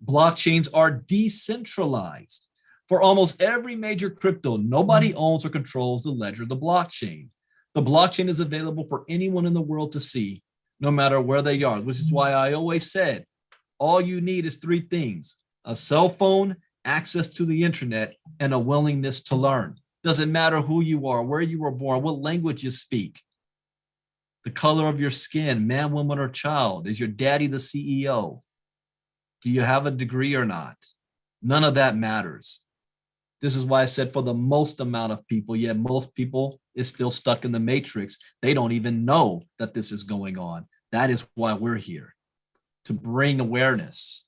Blockchains are decentralized. For almost every major crypto, nobody owns or controls the ledger of the blockchain. The blockchain is available for anyone in the world to see, no matter where they are, which is why I always said, all you need is three things: a cell phone, access to the internet, and a willingness to learn. Doesn't matter who you are, where you were born, what language you speak, the color of your skin, man, woman, or child. Is your daddy the CEO? Do you have a degree or not? None of that matters. This is why I said for the most amount of people, yet most people is still stuck in the matrix. They don't even know that this is going on. That is why we're here, to bring awareness.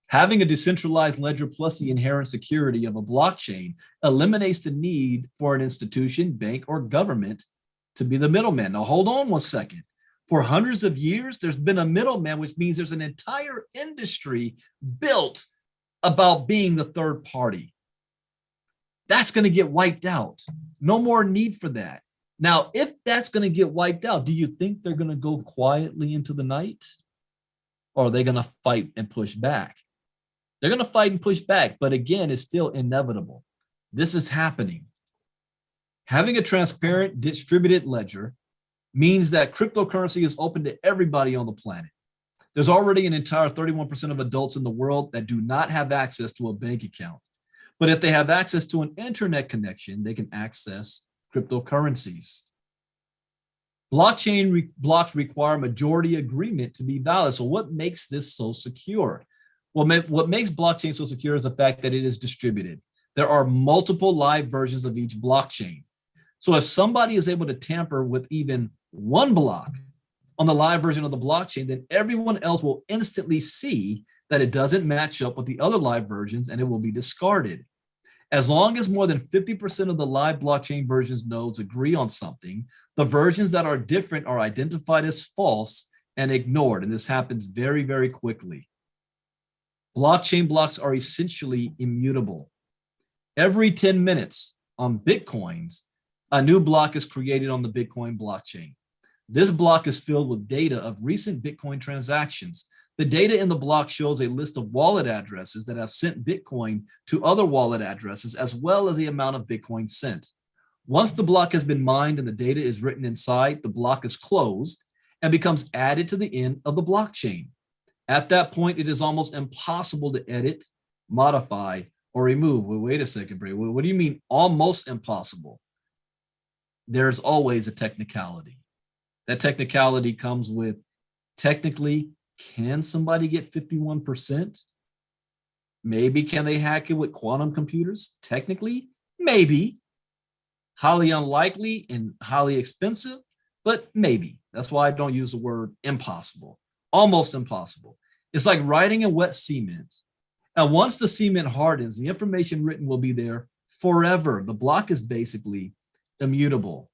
Having a decentralized ledger plus the inherent security of a blockchain eliminates the need for an institution, bank, or government to be the middleman. Now, hold on one second. For hundreds of years, there's been a middleman, which means there's an entire industry built about being the third party. That's going to get wiped out. No more need for that. Now, if that's going to get wiped out, do you think they're going to go quietly into the night? Or are they going to fight and push back? They're going to fight and push back, but again, it's still inevitable. This is happening. Having a transparent, distributed ledger means that cryptocurrency is open to everybody on the planet. There's already an entire 31% of adults in the world that do not have access to a bank account. But if they have access to an internet connection, they can access cryptocurrencies. Blocks require majority agreement to be valid. So what makes this so secure? Well, what makes blockchain so secure is the fact that it is distributed. There are multiple live versions of each blockchain. So if somebody is able to tamper with even one block on the live version of the blockchain, then everyone else will instantly see that it doesn't match up with the other live versions and it will be discarded. As long as more than 50% of the live blockchain versions nodes agree on something, the versions that are different are identified as false and ignored. And this happens very, very quickly. Blockchain blocks are essentially immutable. Every 10 minutes on Bitcoins, a new block is created on the Bitcoin blockchain. This block is filled with data of recent Bitcoin transactions. The data in the block shows a list of wallet addresses that have sent Bitcoin to other wallet addresses, as well as the amount of Bitcoin sent. Once the block has been mined and the data is written inside, the block is closed and becomes added to the end of the blockchain. At that point, it is almost impossible to edit, modify, or remove. Well, wait a second, Bray. What do you mean almost impossible? There's always a technicality. That technicality comes with technically, can somebody get 51%? Maybe. Can they hack it with quantum computers? Technically, maybe. Highly unlikely and highly expensive, but maybe. That's why I don't use the word impossible. Almost impossible. It's like writing in wet cement. And once the cement hardens, the information written will be there forever. The block is basically immutable.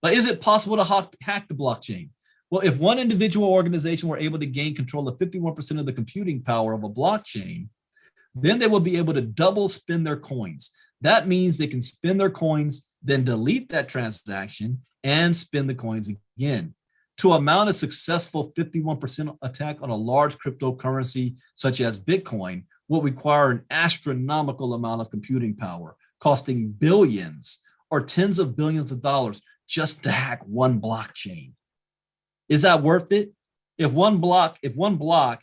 But is it possible to hack the blockchain? Well, if one individual organization were able to gain control of 51% of the computing power of a blockchain, then they will be able to double spend their coins. That means they can spend their coins, then delete that transaction and spend the coins again. To mount a successful 51% attack on a large cryptocurrency such as Bitcoin will require an astronomical amount of computing power, costing billions or tens of billions of dollars just to hack one blockchain. Is that worth it? If one block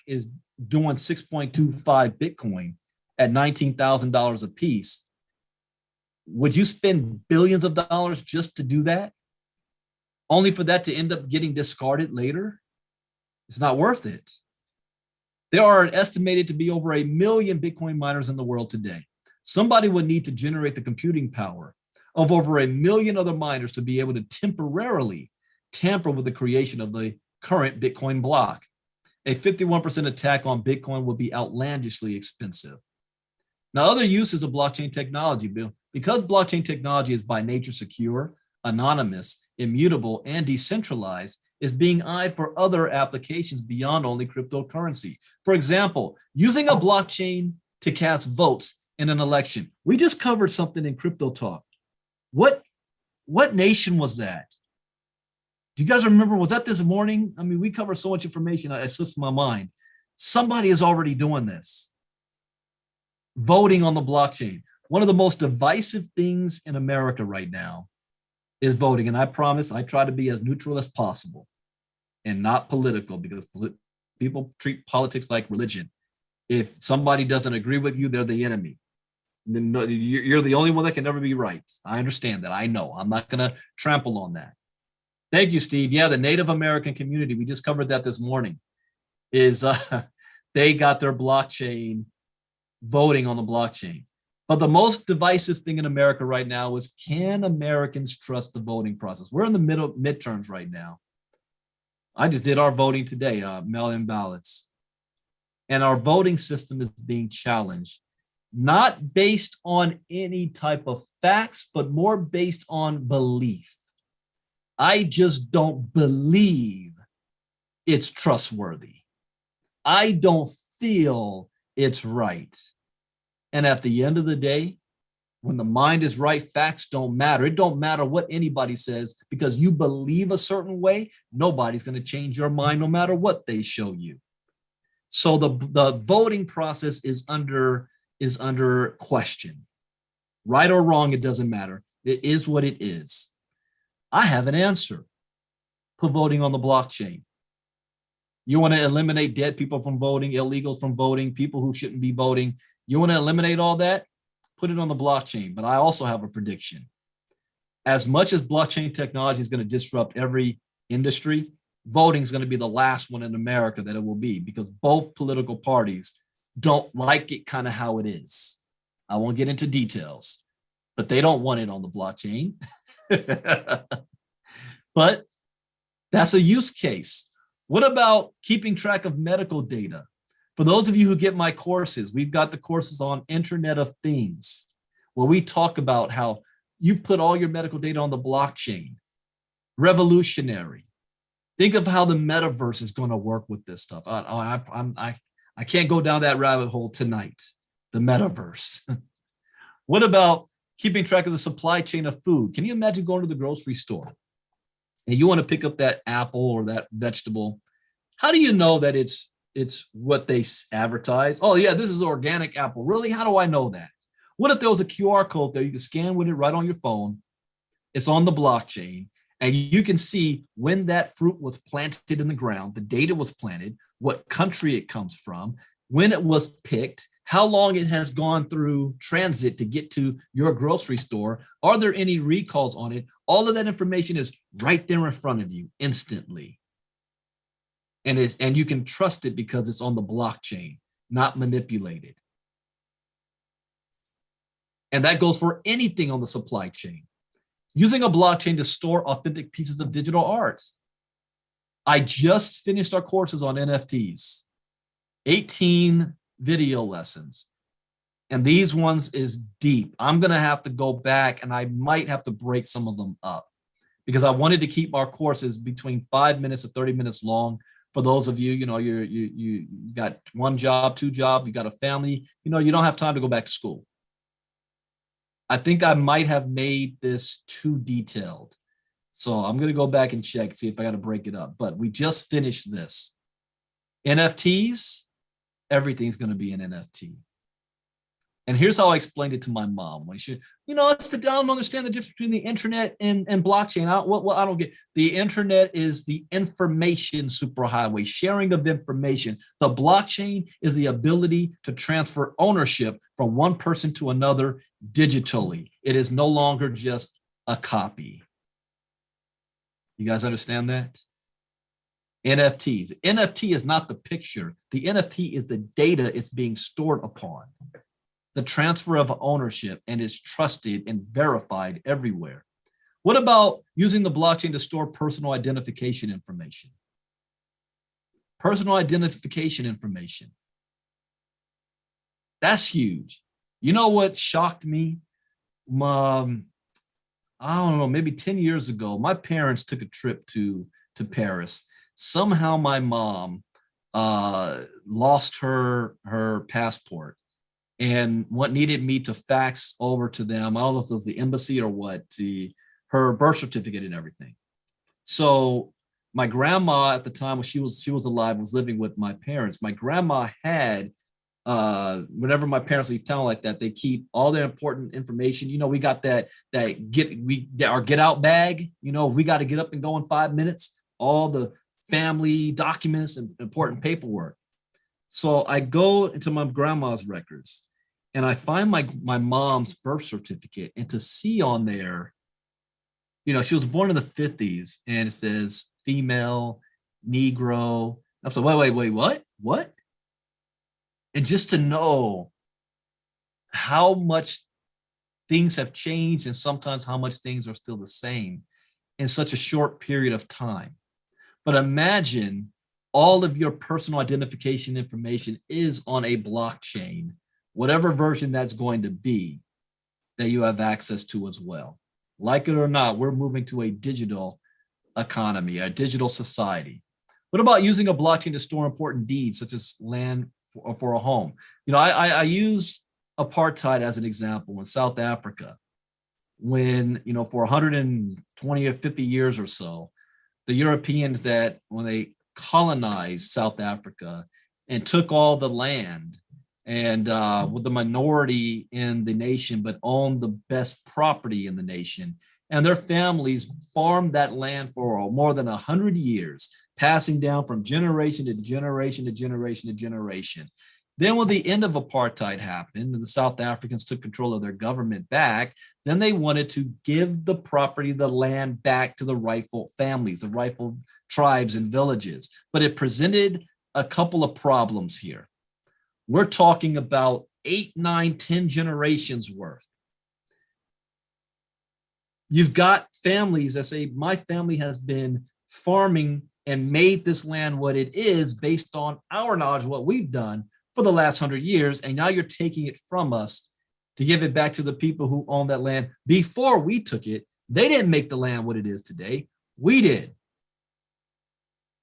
is doing 6.25 Bitcoin at $19,000 a piece, would you spend billions of dollars just to do that? Only for that to end up getting discarded later? It's not worth it. There are estimated to be over 1 million Bitcoin miners in the world today. Somebody would need to generate the computing power of over 1 million other miners to be able to temporarily tamper with the creation of the current Bitcoin block. A 51% attack on Bitcoin would be outlandishly expensive. Now, other uses of blockchain technology, because blockchain technology is by nature secure, anonymous, immutable, and decentralized, is being eyed for other applications beyond only cryptocurrency. For example, using a blockchain to cast votes in an election. We just covered something in Crypto Talk. What nation was that? Do you guys remember? Was that this morning? I mean, we cover so much information, it slips my mind. Somebody is already doing this. Voting on the blockchain. One of the most divisive things in America right now is voting. And I promise I try to be as neutral as possible and not political, because people treat politics like religion. If somebody doesn't agree with you, they're the enemy. Then you're the only one that can never be right. I understand that. I know. I'm not going to trample on that. Thank you, Steve. Yeah, the Native American community, we just covered that this morning, is they got their blockchain voting on the blockchain. But the most divisive thing in America right now is, can Americans trust the voting process? We're in the midterms right now. I just did our voting today, mail-in ballots. And our voting system is being challenged, not based on any type of facts, but more based on belief. I just don't believe it's trustworthy. I don't feel it's right. And at the end of the day, when the mind is right, facts don't matter. It don't matter what anybody says, because you believe a certain way, nobody's going to change your mind no matter what they show you. So the voting process is under question. Right or wrong, it doesn't matter. It is what it is. I have an answer. Put voting on the blockchain. You want to eliminate dead people from voting, illegals from voting, people who shouldn't be voting. You want to eliminate all that? Put it on the blockchain. But I also have a prediction. as much as blockchain technology is going to disrupt every industry, voting is going to be the last one in America that it will be, because both political parties don't like it kind of how it is. I won't get into details, but they don't want it on the blockchain. But that's a use case. What about keeping track of medical data? For those of you who get my courses, we've got the courses on Internet of Things, where we talk about how you put all your medical data on the blockchain. Revolutionary. Think of how the metaverse is going to work with this stuff. I can't go down that rabbit hole tonight. The metaverse. What about keeping track of the supply chain of food? Can you imagine going to the grocery store and you want to pick up that apple or that vegetable? How do you know that it's what they advertise? Oh yeah, this is organic apple. Really? How do I know that? What if there was a QR code there you can scan with it right on your phone? It's on the blockchain, and you can see when that fruit was planted in the ground, the date it was planted, what country it comes from, when it was picked, how long it has gone through transit to get to your grocery store. Are there any recalls on it? All of that information is right there in front of you instantly. And you can trust it because it's on the blockchain, not manipulated. And that goes for anything on the supply chain. Using a blockchain to store authentic pieces of digital art. I just finished our courses on NFTs, 18 video lessons. And these ones is deep. I'm going to have to go back and I might have to break some of them up because I wanted to keep our courses between 5 minutes to 30 minutes long. For those of you, you got one job, two jobs, you got a family, you don't have time to go back to school. I think I might have made this too detailed. So I'm going to go back and check, see if I got to break it up. But we just finished this. NFTs, everything's going to be an NFT. And here's how I explained it to my mom. When she, I don't understand the difference between the internet and blockchain. I don't get. The internet is the information superhighway, sharing of information. The blockchain is the ability to transfer ownership from one person to another digitally. It is no longer just a copy. You guys understand that? NFTs. NFT is not the picture. The NFT is the data it's being stored upon. The transfer of ownership, and is trusted and verified everywhere. What about using the blockchain to store personal identification information? Personal identification information. That's huge. You know what shocked me? I don't know, maybe 10 years ago, my parents took a trip to Paris. Somehow my mom lost her passport. And what needed me to fax over to them, I don't know if it was the embassy or what, her birth certificate and everything. So my grandma at the time when she was alive was living with my parents. My grandma had, whenever my parents leave town like that, they keep all their important information. We got our get out bag. We got to get up and go in 5 minutes. All the family documents and important paperwork. So I go into my grandma's records and I find my mom's birth certificate, and to see on there, she was born in the 50s and it says female, Negro. I'm like, wait, what? And just to know how much things have changed and sometimes how much things are still the same in such a short period of time. But imagine all of your personal identification information is on a blockchain, whatever version that's going to be, that you have access to as well. Like it or not, we're moving to a digital economy, a digital society. What about using a blockchain to store important deeds, such as land for a home? I use apartheid as an example in South Africa, when, for 120 or 50 years or so, the Europeans that when they colonized South Africa and took all the land and with the minority in the nation, but owned the best property in the nation. And their families farmed that land for more than 100 years, passing down from generation to generation to generation to generation. Then when the end of apartheid happened and the South Africans took control of their government back, then they wanted to give the property, the land back to the rightful families, the rightful tribes and villages. But it presented a couple of problems here. We're talking about 8, 9, 10 generations worth. You've got families that say, my family has been farming and made this land what it is based on our knowledge, what we've done for the last 100 years. And now you're taking it from us to give it back to the people who own that land before we took it. They didn't make the land what it is today. We did.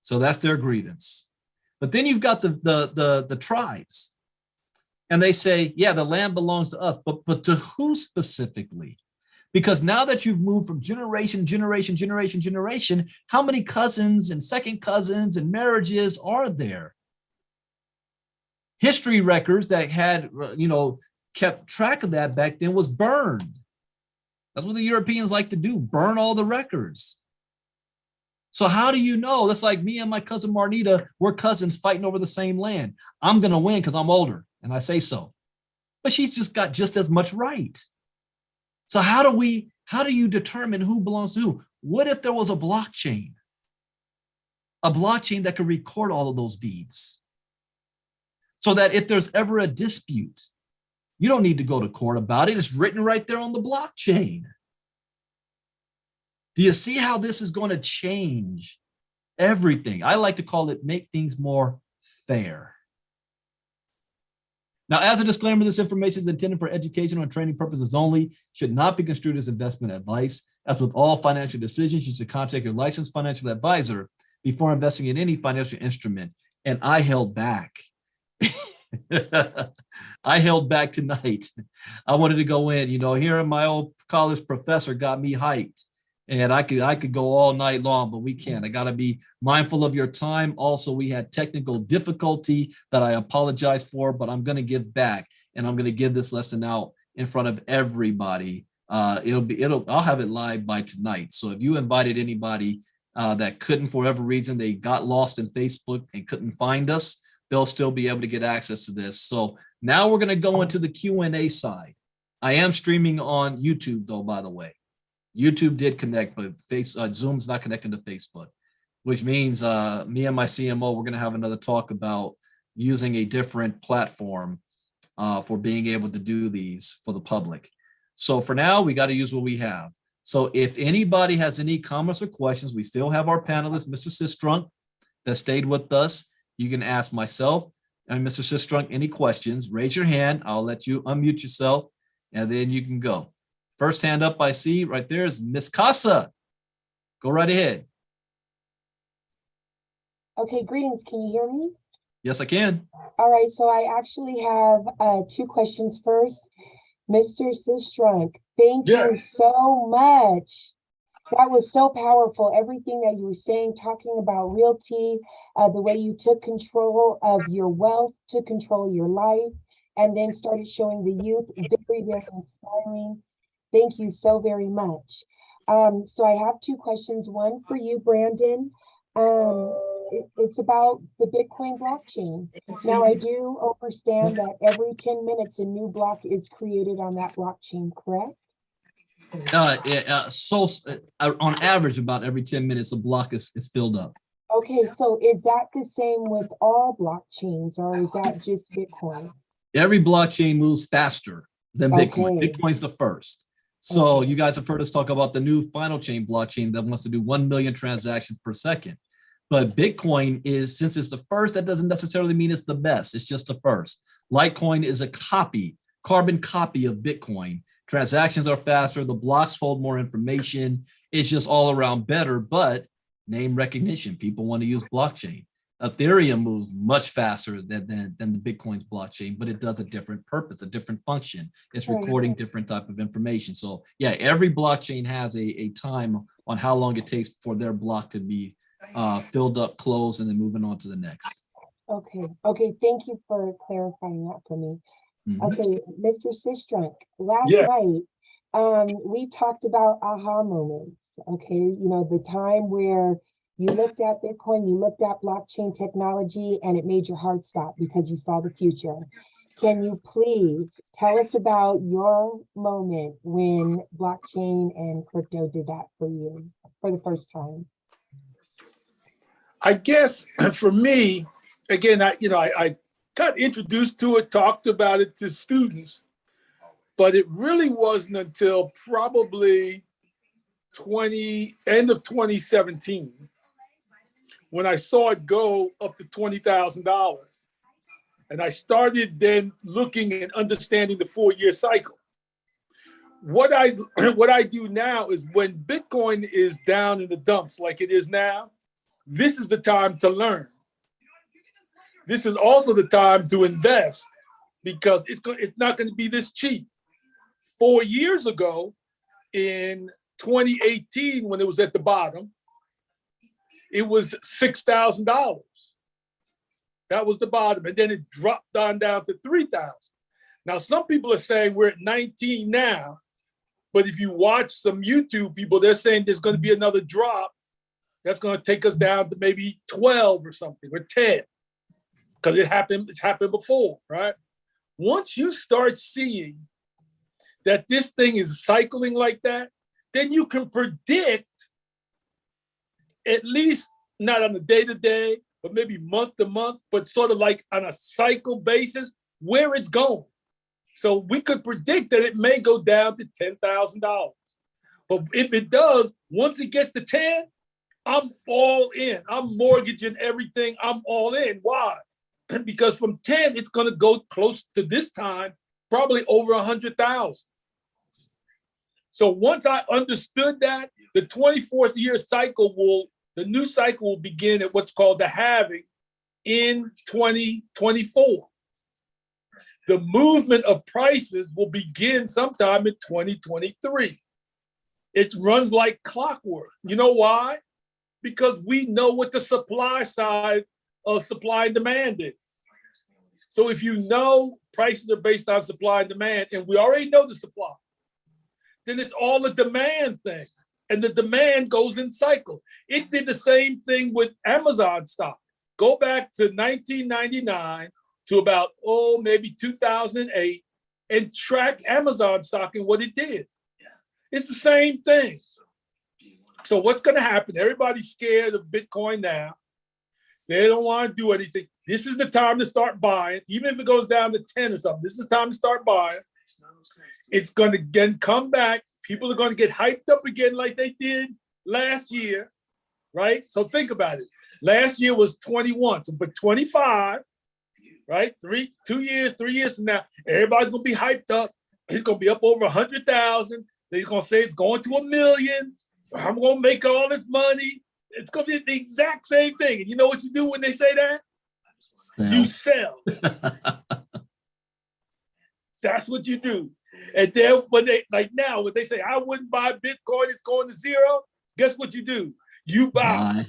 So that's their grievance. But then you've got the tribes. And they say, yeah, the land belongs to us, but to who specifically? Because now that you've moved from generation, how many cousins and second cousins and marriages are there? History records that had, kept track of that back then was burned. That's what the Europeans like to do, burn all the records. So how do you know? That's like me and my cousin Marnita, we're cousins fighting over the same land. I'm going to win because I'm older, and I say so. But she's just got just as much right. So how do you determine who belongs to who? What if there was a blockchain that could record all of those deeds? So that if there's ever a dispute, you don't need to go to court about it. It's written right there on the blockchain. Do you see how this is going to change everything? I like to call it make things more fair. Now, as a disclaimer, this information is intended for educational and training purposes only, should not be construed as investment advice. As with all financial decisions, you should contact your licensed financial advisor before investing in any financial instrument. And I held back. I held back tonight. I wanted to go in, here my old college professor got me hyped, and I could go all night long, but we can't. I got to be mindful of your time. Also, we had technical difficulty that I apologize for, but I'm going to give back, and I'm going to give this lesson out in front of everybody. I'll have it live by tonight. So if you invited anybody that couldn't, for whatever reason, they got lost in Facebook and couldn't find us, they'll still be able to get access to this. So now we're going to go into the Q&A side. I am streaming on YouTube, though, by the way. YouTube did connect, but Zoom's not connected to Facebook, which means me and my CMO, we're going to have another talk about using a different platform for being able to do these for the public. So for now, we got to use what we have. So if anybody has any comments or questions, we still have our panelist, Mr. Sistrunk, that stayed with us. You can ask myself and Mr. Sistrunk any questions. Raise your hand. I'll let you unmute yourself, and then you can go. First hand up I see right there is Miss Casa. Go right ahead. Okay, greetings. Can you hear me? Yes, I can. All right, so I actually have 2 questions. First, Mr. Sistrunk, thank you so much. That was so powerful. Everything that you were saying, talking about realty, the way you took control of your wealth, took control of your life, and then started showing the youth. Very, very inspiring. Thank you so very much. So I have 2 questions. One for you, Brandon. It's about the Bitcoin blockchain. Now, I do understand that every 10 minutes, a new block is created on that blockchain, correct? On average, about every 10 minutes, a block is filled up. Okay, so is that the same with all blockchains, or is that just Bitcoin? Every blockchain moves faster than Bitcoin. Okay. Bitcoin's the first. So you guys have heard us talk about the new final chain blockchain that wants to do 1 million transactions per second. But Bitcoin is, since it's the first, that doesn't necessarily mean it's the best. It's just the first. Litecoin is a carbon copy of Bitcoin. Transactions are faster. The blocks hold more information. It's just all around better, but name recognition. People want to use blockchain. Ethereum moves much faster than the Bitcoin's blockchain, but it does a different purpose, a different function. It's recording different type of information. So yeah, every blockchain has a time on how long it takes for their block to be filled up, closed, and then moving on to the next. Okay. Thank you for clarifying that for me. Mm-hmm. Okay, Mr. Sistrunk, last night, we talked about aha moments. Okay, the time where You looked at Bitcoin, you looked at blockchain technology, and it made your heart stop because you saw the future. Can you please tell us about your moment when blockchain and crypto did that for you for the first time? I guess for me, again, I got introduced to it, talked about it to students, but it really wasn't until probably end of 2017 when I saw it go up to $20,000. And I started then looking and understanding the 4-year cycle. What I do now is when Bitcoin is down in the dumps like it is now, this is the time to learn. This is also the time to invest because it's not going to be this cheap. 4 years ago, in 2018, when it was at the bottom, it was $6,000. That was the bottom. And then it dropped down to 3,000. Now, some people are saying we're at 19 now, but if you watch some YouTube people, they're saying there's going to be another drop that's going to take us down to maybe 12 or something, or 10, because it's happened before, right? Once you start seeing that this thing is cycling like that, then you can predict, at least not on a day-to-day, but maybe month-to-month, but sort of like on a cycle basis, where it's going. So we could predict that it may go down to $10,000. But if it does, once it gets to 10, I'm all in. I'm mortgaging everything. I'm all in. Why? Because from 10, it's going to go close to this time, probably over 100,000. So once I understood that, the 24th year cycle the new cycle will begin at what's called the halving in 2024. The movement of prices will begin sometime in 2023. It runs like clockwork. You know why? Because we know what the supply side of supply and demand is. So if you know prices are based on supply and demand, and we already know the supply, then it's all a demand thing. And the demand goes in cycles. It did the same thing with Amazon stock. Go back to 1999 to about, maybe 2008 and track Amazon stock and what it did. It's the same thing. So what's going to happen? Everybody's scared of Bitcoin now. They don't want to do anything. This is the time to start buying. Even if it goes down to 10 or something, this is the time to start buying. It's going to again come back. People are going to get hyped up again like they did last year, right? So think about it. Last year was 21, so but 25, right? 3 years from now, everybody's going to be hyped up. It's going to be up over 100,000. They're going to say it's going to 1 million. I'm going to make all this money. It's going to be the exact same thing. And you know what you do when they say that? You sell. That's what you do. And then when they say, I wouldn't buy Bitcoin, it's going to zero. Guess what you do? You buy.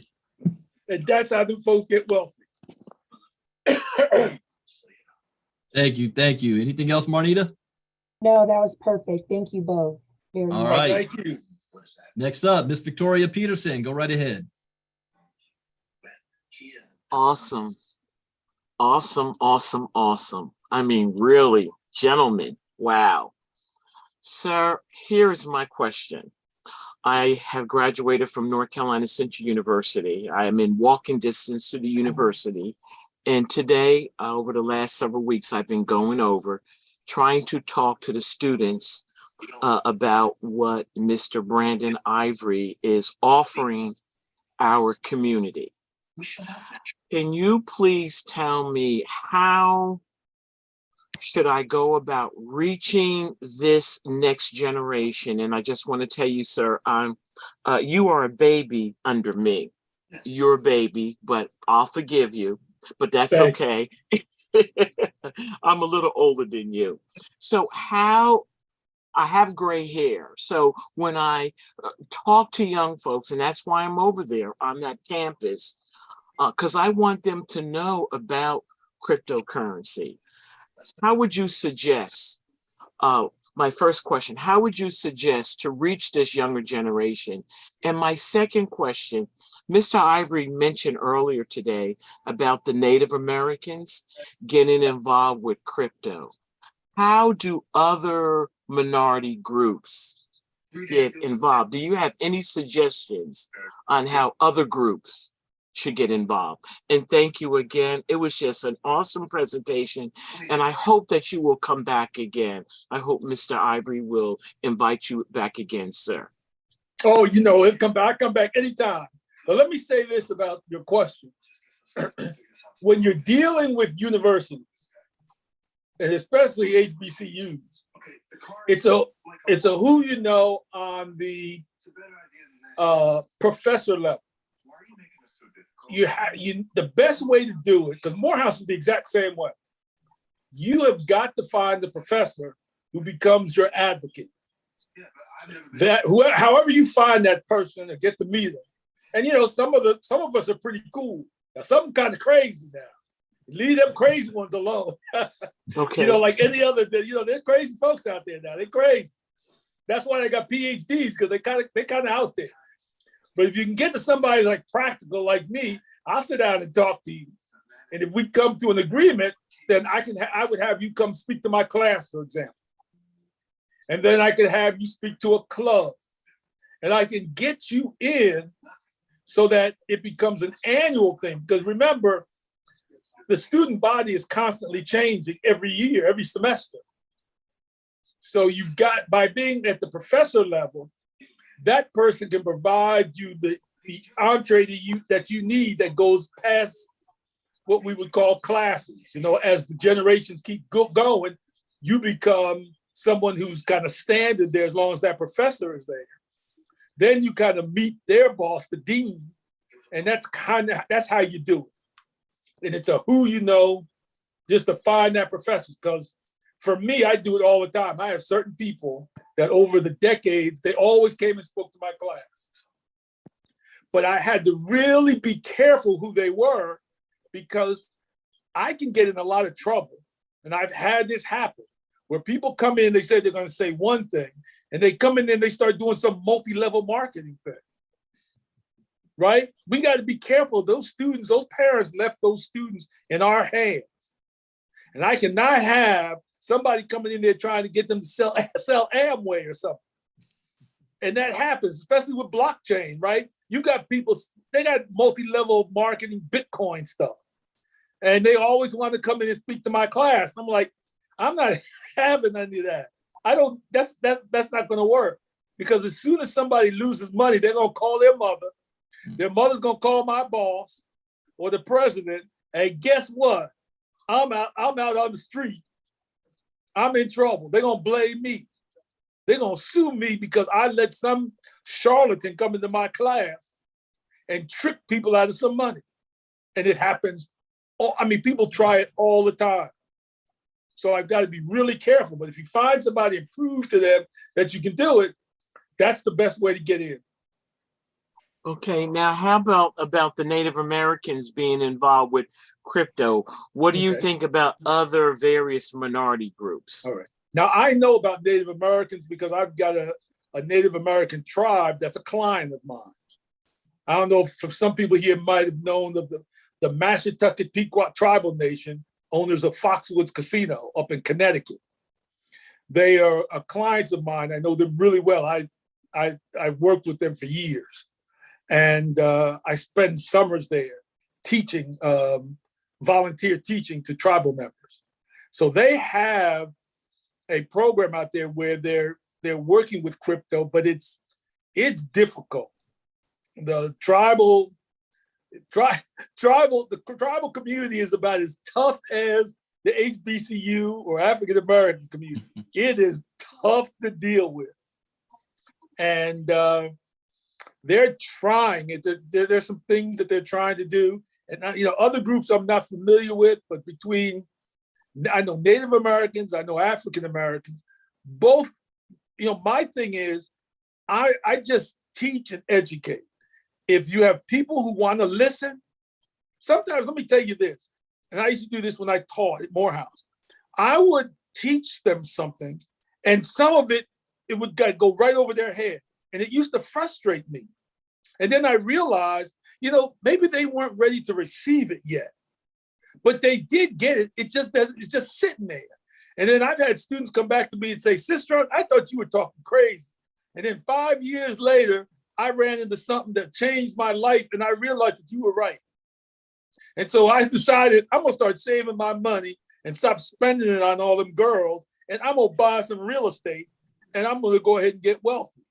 And that's how the folks get wealthy. Thank you. Anything else, Marnita? No, that was perfect. Thank you both very much. All right. Thank you. Next up, Miss Victoria Peterson. Go right ahead. Awesome. I mean, really, gentlemen, wow. Sir, here's my question. I have graduated from North Carolina Central University. I am in walking distance to the university. And today, over the last several weeks, I've been going over, trying to talk to the students about what Mr. Brandon Ivey is offering our community. Can you please tell me how should I go about reaching this next generation? And I just want to tell you, sir, you are a baby under me. You're a baby, but I'll forgive you, but that's okay. I'm a little older than you. So I have gray hair. So when I talk to young folks, and that's why I'm over there on that campus, because I want them to know about cryptocurrency. How would you suggest my first question, how would you suggest to reach this younger generation? And my second question, Mr. Ivory mentioned earlier today about the Native Americans getting involved with crypto. How do other minority groups get involved? Do you have any suggestions on how other groups should get involved? And thank you again. It was just an awesome presentation, and I hope that you will come back again. I hope Mr. Ivory will invite you back again, sir. Oh, you know, it'll come back. I come back anytime. But let me say this about your question. When you're dealing with universities, and especially HBCUs, it's a who you know on the professor level. The best way to do it, because Morehouse is the exact same way. You have got to find the professor who becomes your advocate. However you find that person and get to meet them. And you know, some of us are pretty cool. Now, some kind of crazy now. Leave them crazy ones alone. Okay. You know, like any other, you know, there's crazy folks out there now. They're crazy. That's why they got PhDs, because they're kind of out there. But if you can get to somebody like practical like me, I'll sit down and talk to you. And if we come to an agreement, then I would have you come speak to my class, for example. And then I could have you speak to a club. And I can get you in so that it becomes an annual thing. Because remember, the student body is constantly changing every year, every semester. So you've got, by being at the professor level, that person can provide you the entree that you need that goes past what we would call classes. You know, as the generations keep going, you become someone who's kind of standard there as long as that professor is there. Then you kind of meet their boss, the dean, and that's how you do it. And it's a who you know, just to find that professor. Because for me, I do it all the time. I have certain people that over the decades, they always came and spoke to my class. But I had to really be careful who they were, because I can get in a lot of trouble. And I've had this happen where people come in, they say they're going to say one thing, and they come in and they start doing some multi-level marketing thing. Right? We got to be careful. Those students, those parents left those students in our hands. And I cannot have somebody coming in there trying to get them to sell Amway or something. And that happens, especially with blockchain, right? You got people, they got multi-level marketing Bitcoin stuff. And they always want to come in and speak to my class. And I'm like, I'm not having any of that. That's not going to work. Because as soon as somebody loses money, they're going to call their mother. Their mother's going to call my boss or the president. And guess what? I'm out on the street. I'm in trouble. They're going to blame me. They're going to sue me because I let some charlatan come into my class and trick people out of some money. And it happens. People try it all the time. So I've got to be really careful. But if you find somebody and prove to them that you can do it, that's the best way to get in. Okay, now how about the Native Americans being involved with crypto? What do you think about other various minority groups? All right. Now I know about Native Americans because I've got a Native American tribe that's a client of mine. I don't know if some people here might have known of the Mashantucket Pequot Tribal Nation, owners of Foxwoods Casino up in Connecticut. They are clients of mine. I know them really well. I've worked with them for years. And I spend summers there teaching, volunteer teaching to tribal members. So they have a program out there where they're working with crypto, but it's difficult. The tribal community is about as tough as the HBCU or African American community. It is tough to deal with, and they're trying it. There's some things that they're trying to do, and other groups I'm not familiar with, but I know Native Americans, I know African Americans, both. My thing is, I just teach and educate. If you have people who want to listen, sometimes, let me tell you this, and I used to do this when I taught at Morehouse. I would teach them something, And some of it, it would go right over their head. And it used to frustrate me. And then I realized, maybe they weren't ready to receive it yet, but they did get it. It's just sitting there. And then I've had students come back to me and say, Sister, I thought you were talking crazy. And then 5 years later, I ran into something that changed my life, and I realized that you were right. And so I decided I'm going to start saving my money and stop spending it on all them girls, and I'm going to buy some real estate, and I'm going to go ahead and get wealthy.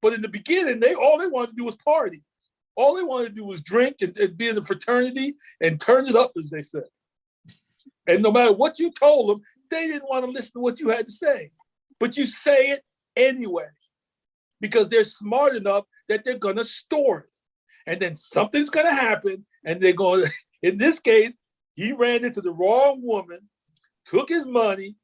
But in the beginning, all they wanted to do was party. All they wanted to do was drink and be in the fraternity and turn it up, as they said. And no matter what you told them, they didn't want to listen to what you had to say. But you say it anyway, because they're smart enough that they're going to store it. And then something's going to happen, and they're going to, in this case, he ran into the wrong woman, took his money,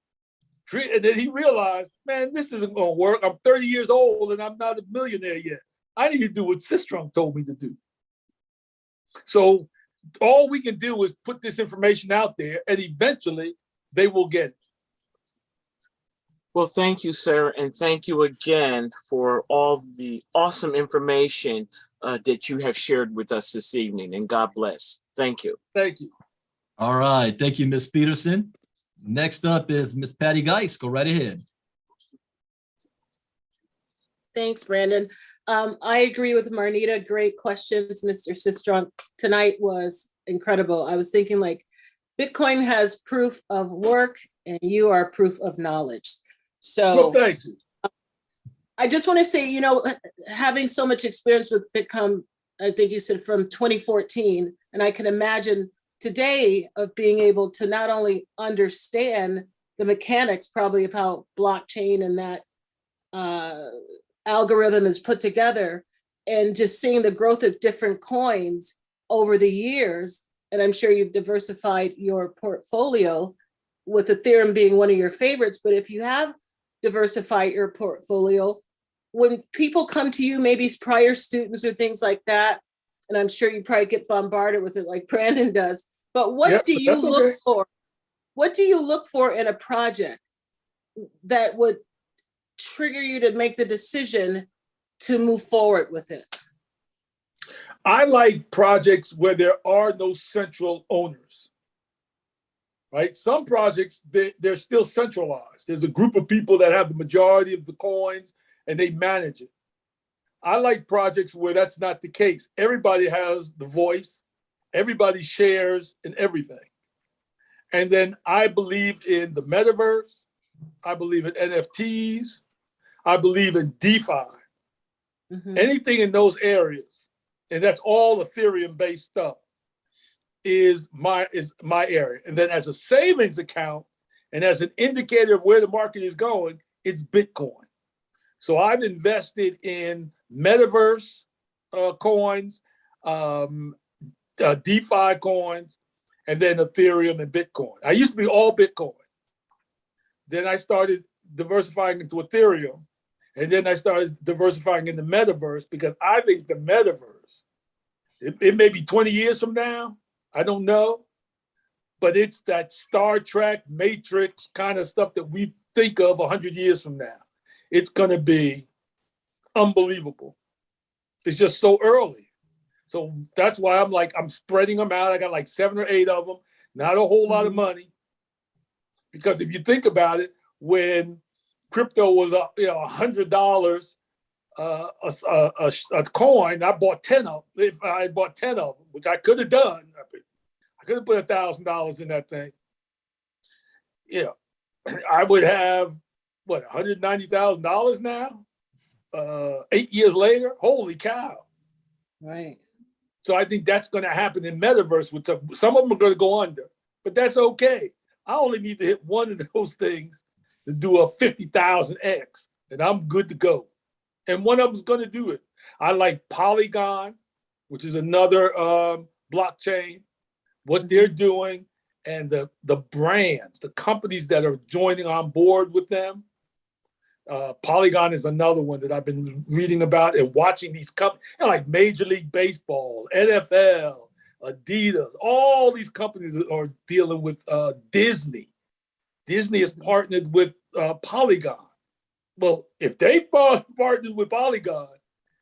and then he realized, man, this isn't going to work. I'm 30 years old, and I'm not a millionaire yet. I need to do what Sistrunk told me to do. So all we can do is put this information out there, and eventually they will get it. Well, thank you, sir. And thank you again for all the awesome information that you have shared with us this evening. And God bless. Thank you. Thank you. All right. Thank you, Ms. Peterson. Next up is Ms. Patty Geis. Go right ahead. Thanks, Brandon. I agree with Marnita. Great questions, Mr. Sistrunk. Tonight was incredible. I was thinking like Bitcoin has proof of work and you are proof of knowledge. So well, thank you. I just want to say, having so much experience with Bitcoin, I think you said from 2014, and I can imagine today of being able to not only understand the mechanics probably of how blockchain and that algorithm is put together, and just seeing the growth of different coins over the years. And I'm sure you've diversified your portfolio, with Ethereum being one of your favorites. But if you have diversified your portfolio, when people come to you, maybe prior students or things like that, and I'm sure you probably get bombarded with it like Brandon does, but what do you look for? What do you look for in a project that would trigger you to make the decision to move forward with it? I like projects where there are no central owners, right? Some projects, they're still centralized. There's a group of people that have the majority of the coins and they manage it. I like projects where that's not the case. Everybody has the voice, everybody shares in everything. And then I believe in the metaverse. I believe in NFTs. I believe in DeFi. Mm-hmm. Anything in those areas, and that's all Ethereum-based stuff, is my area. And then as a savings account and as an indicator of where the market is going, it's Bitcoin. So I've invested in metaverse coins, DeFi coins, and then Ethereum and Bitcoin. I used to be all Bitcoin. Then I started diversifying into Ethereum. And then I started diversifying in the metaverse, because I think the metaverse, it may be 20 years from now, I don't know, but it's that Star Trek, Matrix kind of stuff that we think of 100 years from now. It's going to be unbelievable. It's just so early. So that's why I'm spreading them out. I got like 7 or 8 of them, not a whole lot of money. Because if you think about it, when crypto was $100 a coin, I bought 10 of them. If I bought 10 of them, which I could have done, I could have put $1,000 in that thing. Yeah, I would have $190,000 now. 8 years later, holy cow! Right. So I think that's going to happen in metaverse. With some of them are going to go under, but that's okay. I only need to hit one of those things to do a 50,000x, and I'm good to go. And one of them's going to do it. I like Polygon, which is another blockchain, what they're doing, and the brands, the companies that are joining on board with them. Polygon is another one that I've been reading about and watching these companies, like Major League Baseball, NFL, Adidas, all these companies are dealing with Disney. Disney has partnered with Polygon. Well, if they've partnered with Polygon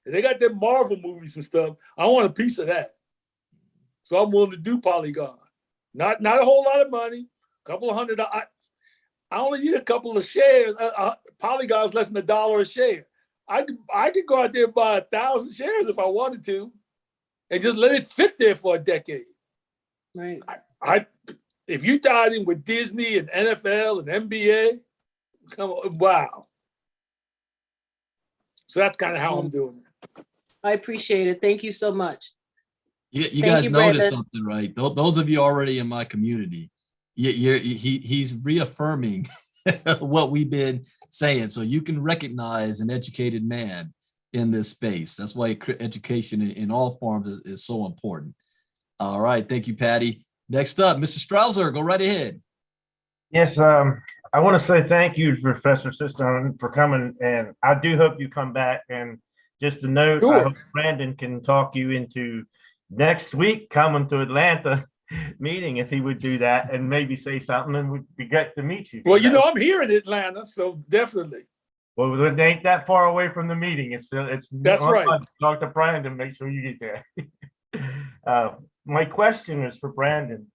and they got their Marvel movies and stuff, I want a piece of that. So I'm willing to do Polygon. Not a whole lot of money, a couple of $100. I only need a couple of shares. Polygon's less than $1 a share. I could go out there and buy 1,000 shares if I wanted to, and just let it sit there for a decade. Right. If you tied in with Disney and NFL and NBA, come on, wow. So that's kind of how I'm doing it. I appreciate it. Thank you so much. You guys noticed something, right? Those of you already in my community, he's reaffirming what we've been saying. So you can recognize an educated man in this space. That's why education in all forms is so important. All right. Thank you, Patty. Next up, Mr. Strouser, go right ahead. Yes, I want to say thank you, Professor Siston, for coming, and I do hope you come back. And just a note, I hope Brandon can talk you into next week coming to Atlanta meeting if he would do that and maybe say something, and we'd be great to meet you. Well, I'm here in Atlanta, so definitely. Well, it ain't that far away from the meeting. It's that's right. Talk to Brandon, make sure you get there. My question is for Brandon.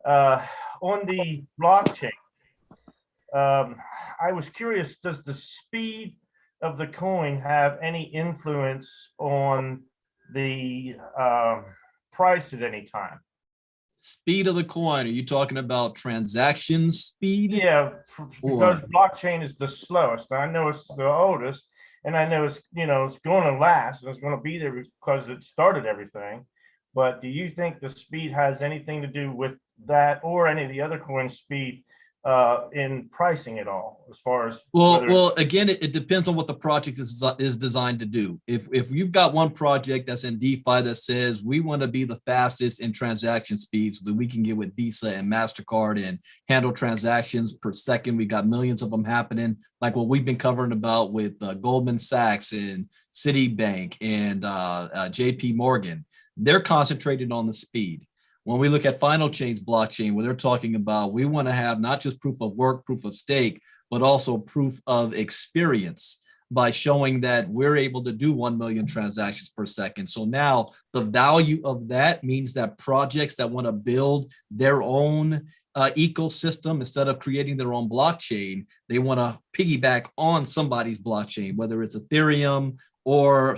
On the blockchain, I was curious, does the speed of the coin have any influence on the price at any time? Speed of the coin, are you talking about transaction speed? Yeah, because blockchain is the slowest. I know it's the oldest, and I know it's going to last, and it's going to be there because it started everything. But do you think the speed has anything to do with that, or any of the other coins' speed in pricing at all, as far as well again, it depends on what the project is designed to do. If you've got one project that's in DeFi that says we want to be the fastest in transaction speed so that we can get with Visa and MasterCard and handle transactions per second, we got millions of them happening, like what we've been covering about with Goldman Sachs and Citibank and JP Morgan. They're concentrated on the speed. When we look at Final Chain's blockchain, where they're talking about we want to have not just proof of work, proof of stake, but also proof of experience by showing that we're able to do 1 million transactions per second. So now the value of that means that projects that want to build their own ecosystem, instead of creating their own blockchain, they want to piggyback on somebody's blockchain, whether it's Ethereum or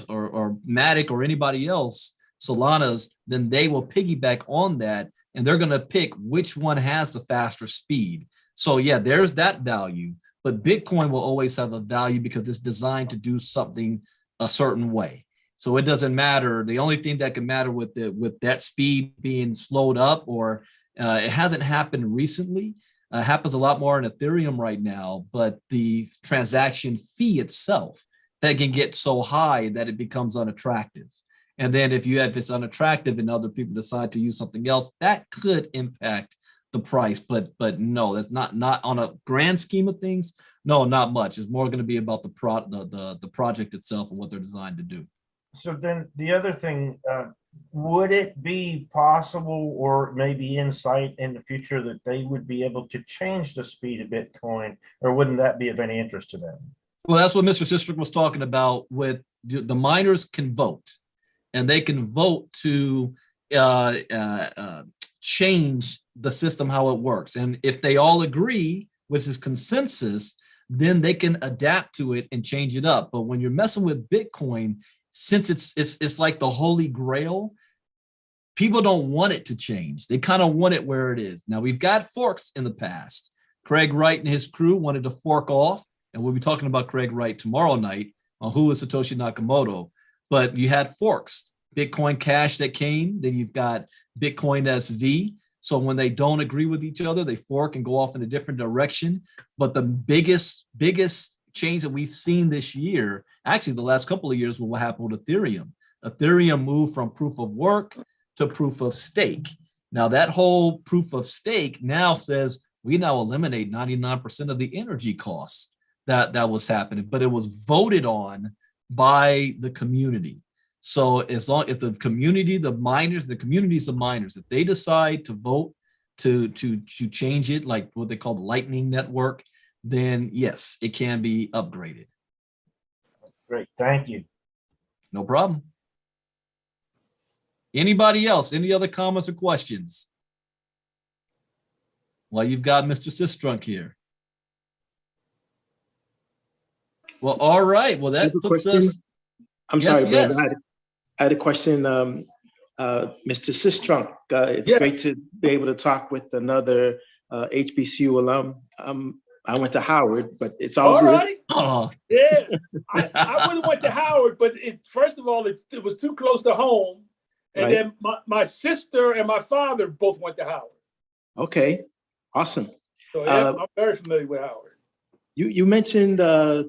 Matic or anybody else, Solana's, then they will piggyback on that, and they're going to pick which one has the faster speed. So yeah, there's that value, but Bitcoin will always have a value because it's designed to do something a certain way. So it doesn't matter. The only thing that can matter with that speed being slowed up, or it hasn't happened recently. Happens a lot more in Ethereum right now, but the transaction fee itself that can get so high that it becomes unattractive. And then if it's unattractive and other people decide to use something else, that could impact the price. But no, that's not on a grand scheme of things. No, not much. It's more going to be about the project itself and what they're designed to do. So then the other thing, would it be possible, or maybe insight in the future, that they would be able to change the speed of Bitcoin, or wouldn't that be of any interest to them? Well, that's what Mr. Sistrick was talking about. With the miners can vote. And they can vote to change the system, how it works. And if they all agree, which is consensus, then they can adapt to it and change it up. But when you're messing with Bitcoin, since it's like the holy grail, people don't want it to change. They kind of want it where it is. Now, we've got forks in the past. Craig Wright and his crew wanted to fork off, and we'll be talking about Craig Wright tomorrow night on who is Satoshi Nakamoto. But you had forks, Bitcoin Cash that came, then you've got Bitcoin SV. So when they don't agree with each other, they fork and go off in a different direction. But the biggest change that we've seen this year, actually the last couple of years, was what happened with Ethereum. Ethereum moved from proof of work to proof of stake. Now that whole proof of stake now says we now eliminate 99% of the energy costs that was happening, but it was voted on by the community. So as long as the community, the miners, the communities of miners, if they decide to vote to change it, like what they call the Lightning Network, then yes, it can be upgraded. Great, thank you. No problem. Anybody else? Any other comments or questions? Well, you've got Mr. Sistrunk here. Well, all right. Well, that puts us. I'm yes, sorry, yes. Brandon. I had a question, Mr. Sistrunk. It's Yes. great to be able to talk with another HBCU alum. I went to Howard, but it's all good. Right. Oh, Yeah. I would have went to Howard, but first of all, it was too close to home. And Right. then my sister and my father both went to Howard. Okay, awesome. So yeah, I'm very familiar with Howard. You mentioned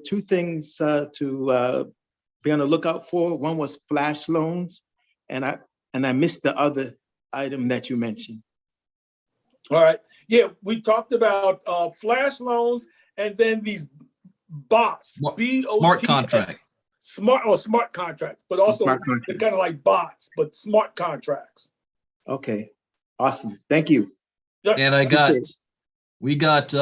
two things to be on the lookout for. One was flash loans, and I missed the other item that you mentioned. All right. Yeah, we talked about flash loans and then these bots. smart contract. Smart contracts, but also they're kind of like bots, but smart contracts. Okay, awesome. Thank you. Yes. And we got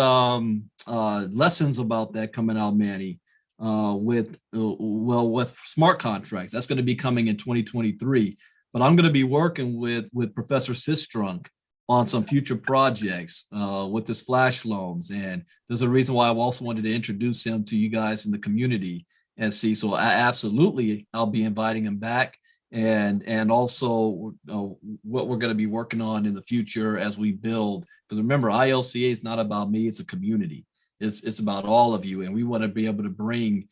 lessons about that coming out, Manny, with smart contracts. That's going to be coming in 2023. But I'm going to be working with Professor Sistrunk on some future projects with this flash loans. And there's a reason why I also wanted to introduce him to you guys in the community and see. So I'll be inviting him back, and also what we're going to be working on in the future as we build. Because remember, ILCA is not about me; it's a community. It's about all of you, and we want to be able to bring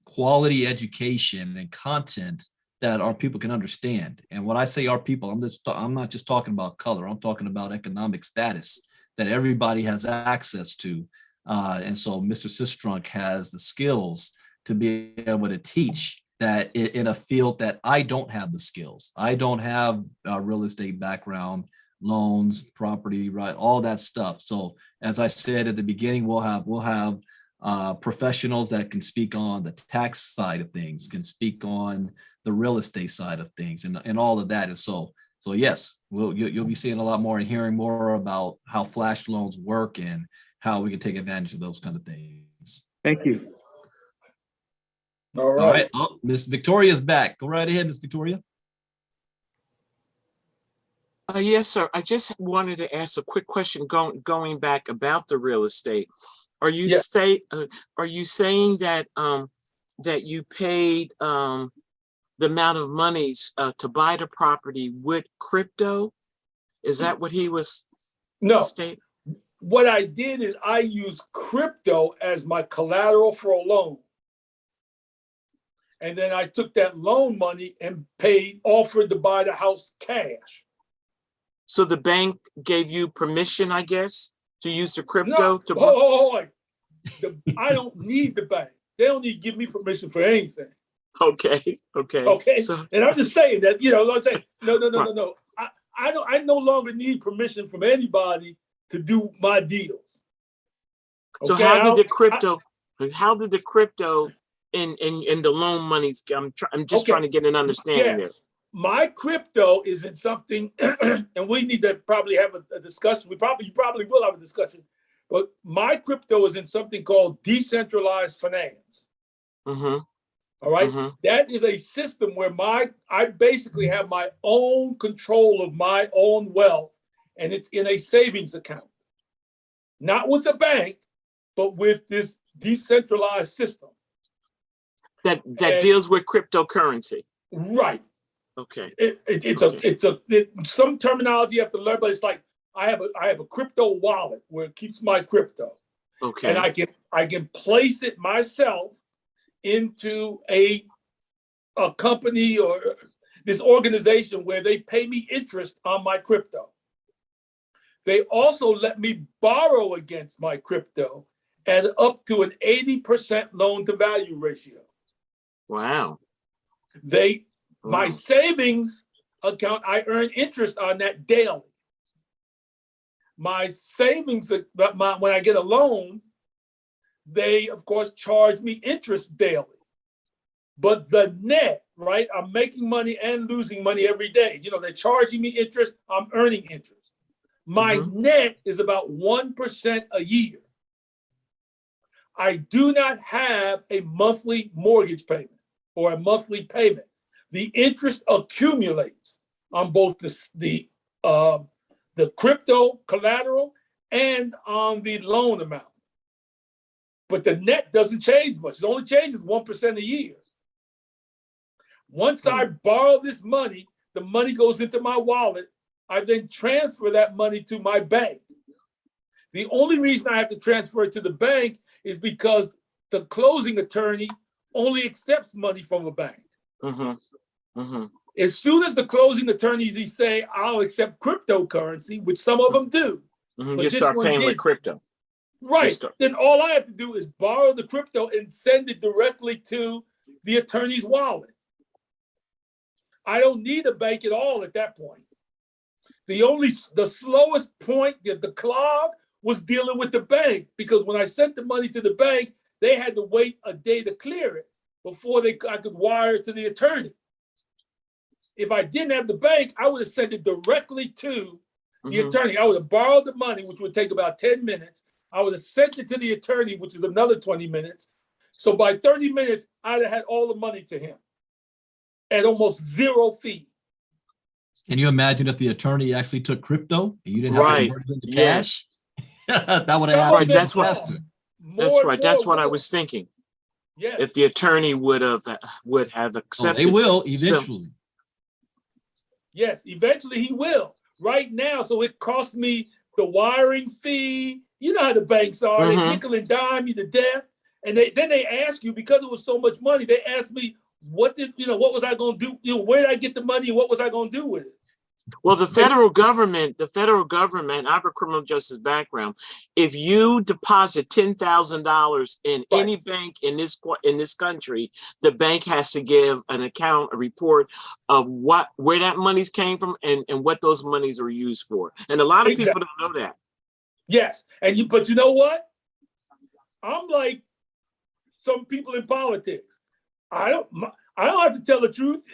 quality education and content that our people can understand. And when I say our people, I'm not just talking about color. I'm talking about economic status that everybody has access to. And so Mr. Sistrunk has the skills to be able to teach that in a field that I don't have the skills. I don't have a real estate background, loans, property, right, all that stuff. So as I said at the beginning, we'll have professionals that can speak on the tax side of things, can speak on the real estate side of things, and all of that. And so yes, you'll be seeing a lot more and hearing more about how flash loans work and how we can take advantage of those kind of things. Thank you. All right. All right. Oh, Miss Victoria's back. Go right ahead, Miss Victoria. Yes, sir. I just wanted to ask a quick question going back about the real estate. Are you saying that that you paid the amount of monies to buy the property with crypto? Is that what he was stating? What I did is I used crypto as my collateral for a loan. And then I took that loan money and offered to buy the house cash. So the bank gave you permission, I guess, to use the crypto? I don't need the bank. They don't need to give me permission for anything. Okay. So, and I'm just saying that, I'm saying, no. I no longer need permission from anybody to do my deals. So how did the crypto in the loan monies? I'm just trying to get an understanding there. My crypto is in something, and we need to probably have a discussion. You probably will have a discussion, but my crypto is in something called decentralized finance. Mm-hmm. All right. Mm-hmm. That is a system where I basically have my own control of my own wealth, and it's in a savings account, not with a bank, but with this decentralized system that deals with cryptocurrency. Right. Okay. It's some terminology you have to learn, but it's like I have a crypto wallet where it keeps my crypto. Okay. And I can place it myself into a company or this organization where they pay me interest on my crypto. They also let me borrow against my crypto at up to an 80% loan to value ratio. Wow. My savings account, I earn interest on that daily. My savings, when I get a loan, they, of course, charge me interest daily. But the net, right, I'm making money and losing money every day. They're charging me interest, I'm earning interest. My net is about 1% a year. I do not have a monthly mortgage payment or a monthly payment. The interest accumulates on both the crypto collateral and on the loan amount. But the net doesn't change much. It only changes 1% a year. Once I borrow this money, the money goes into my wallet. I then transfer that money to my bank. The only reason I have to transfer it to the bank is because the closing attorney only accepts money from a bank. As soon as the closing attorneys say, I'll accept cryptocurrency, which some of them do. You start paying with crypto. Right. Then all I have to do is borrow the crypto and send it directly to the attorney's wallet. I don't need a bank at all at that point. The slowest point, the clog, was dealing with the bank, because when I sent the money to the bank, they had to wait a day to clear it before I could wire it to the attorney. If I didn't have the bank, I would have sent it directly to the attorney. I would have borrowed the money, which would take about 10 minutes. I would have sent it to the attorney, which is another 20 minutes. So by 30 minutes, I'd have had all the money to him at almost zero fee. Can you imagine if the attorney actually took crypto and you didn't have to convert it into cash? That would have happened. That's right. That's what I was thinking. Yes. If the attorney would have accepted. They will eventually. Yes, eventually he will. Right now, so it costs me the wiring fee. You know how the banks are. They nickel and dime you to death. And then they ask you, because it was so much money, they asked me, what was I going to do? Where did I get the money and what was I going to do with it? Well, the federal government, I have a criminal justice background. If you deposit $10,000 in any bank in this country, the bank has to give a report of where that money's came from and what those monies are used for. And a lot of people don't know that. Yes, but you know what? I'm like some people in politics. I don't have to tell the truth.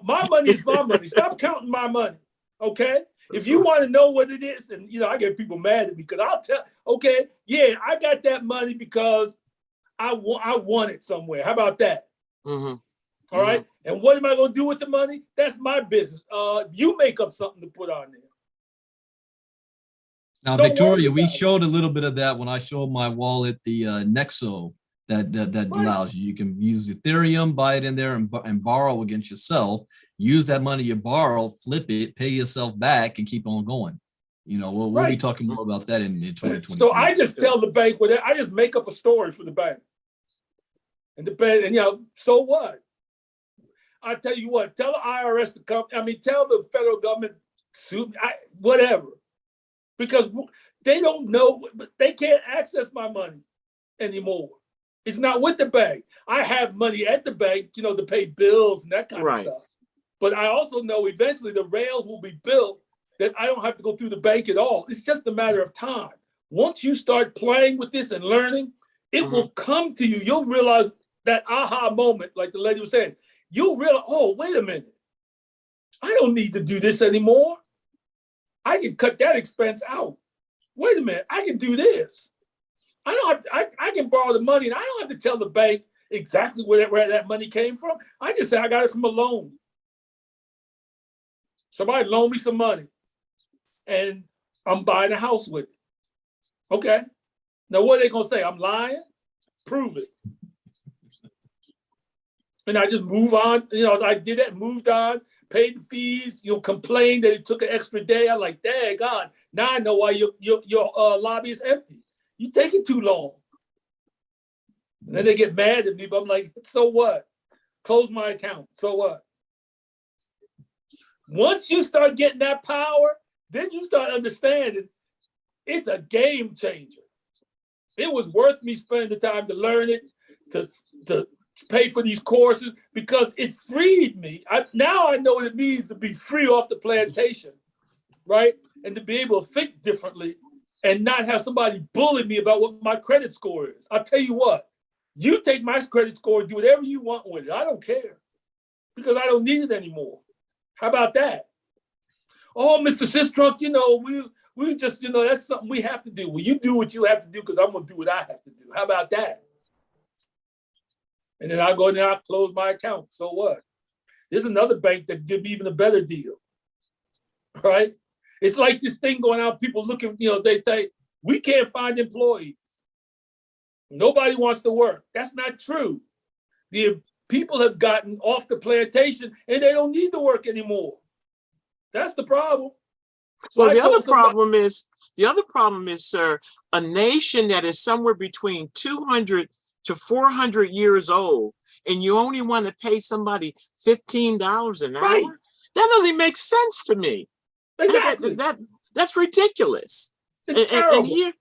My money is my money. Stop counting my money. Okay. If you want to know what it is, and I get people mad at me because I'll tell. Okay, yeah, I got that money because I won it somewhere. How about that? All right. And what am I going to do with the money? That's my business. You make up something to put on there. Now, Victoria, we showed a little bit of that when I showed my wallet, the Nexo that allows you. You can use Ethereum, buy it in there and borrow against yourself. Use that money you borrow, flip it, pay yourself back, and keep on going. We'll be talking more about that in 2020. So I just tell the bank I just make up a story for the bank. And the bank, so what? I tell you what, tell the IRS to come. Tell the federal government, whatever. Because they don't know, they can't access my money anymore. It's not with the bank. I have money at the bank, to pay bills and that kind of stuff. But I also know eventually the rails will be built that I don't have to go through the bank at all. It's just a matter of time. Once you start playing with this and learning, it will come to you. You'll realize that aha moment, like the lady was saying. You'll realize, oh, wait a minute. I don't need to do this anymore. I can cut that expense out. Wait a minute, I can do this. I can borrow the money and I don't have to tell the bank exactly where that money came from. I just say I got it from a loan. Somebody loaned me some money and I'm buying a house with it. Okay. Now what are they gonna say? I'm lying? Prove it. And I just move on. I did that, moved on, paid the fees, complained that it took an extra day. I'm like, dang God, now I know why your lobby is empty. You taking too long. And then they get mad at me, but I'm like, so what? Close my account. So what? Once you start getting that power, then you start understanding it's a game changer. It was worth me spending the time to learn it, to pay for these courses, because it freed me. Now I know what it means to be free off the plantation, right? And to be able to think differently and not have somebody bully me about what my credit score is. I'll tell you what, you take my credit score and do whatever you want with it. I don't care because I don't need it anymore. How about that? Oh, Mr. Sistrunk, We just, that's something we have to do. Well, you do what you have to do because I'm going to do what I have to do. How about that? And then I'll go in there, I'll close my account. So what? There's another bank that give me even a better deal, right? It's like this thing going out, people looking, they say, we can't find employees. Nobody wants to work. That's not true. The people have gotten off the plantation and they don't need to work anymore. That's the problem. So well, the other problem is, sir, a nation that is somewhere between 200 to 400 years old, and you only want to pay somebody $15 an hour? That doesn't make sense to me. Exactly. That's ridiculous. It's terrible. And here,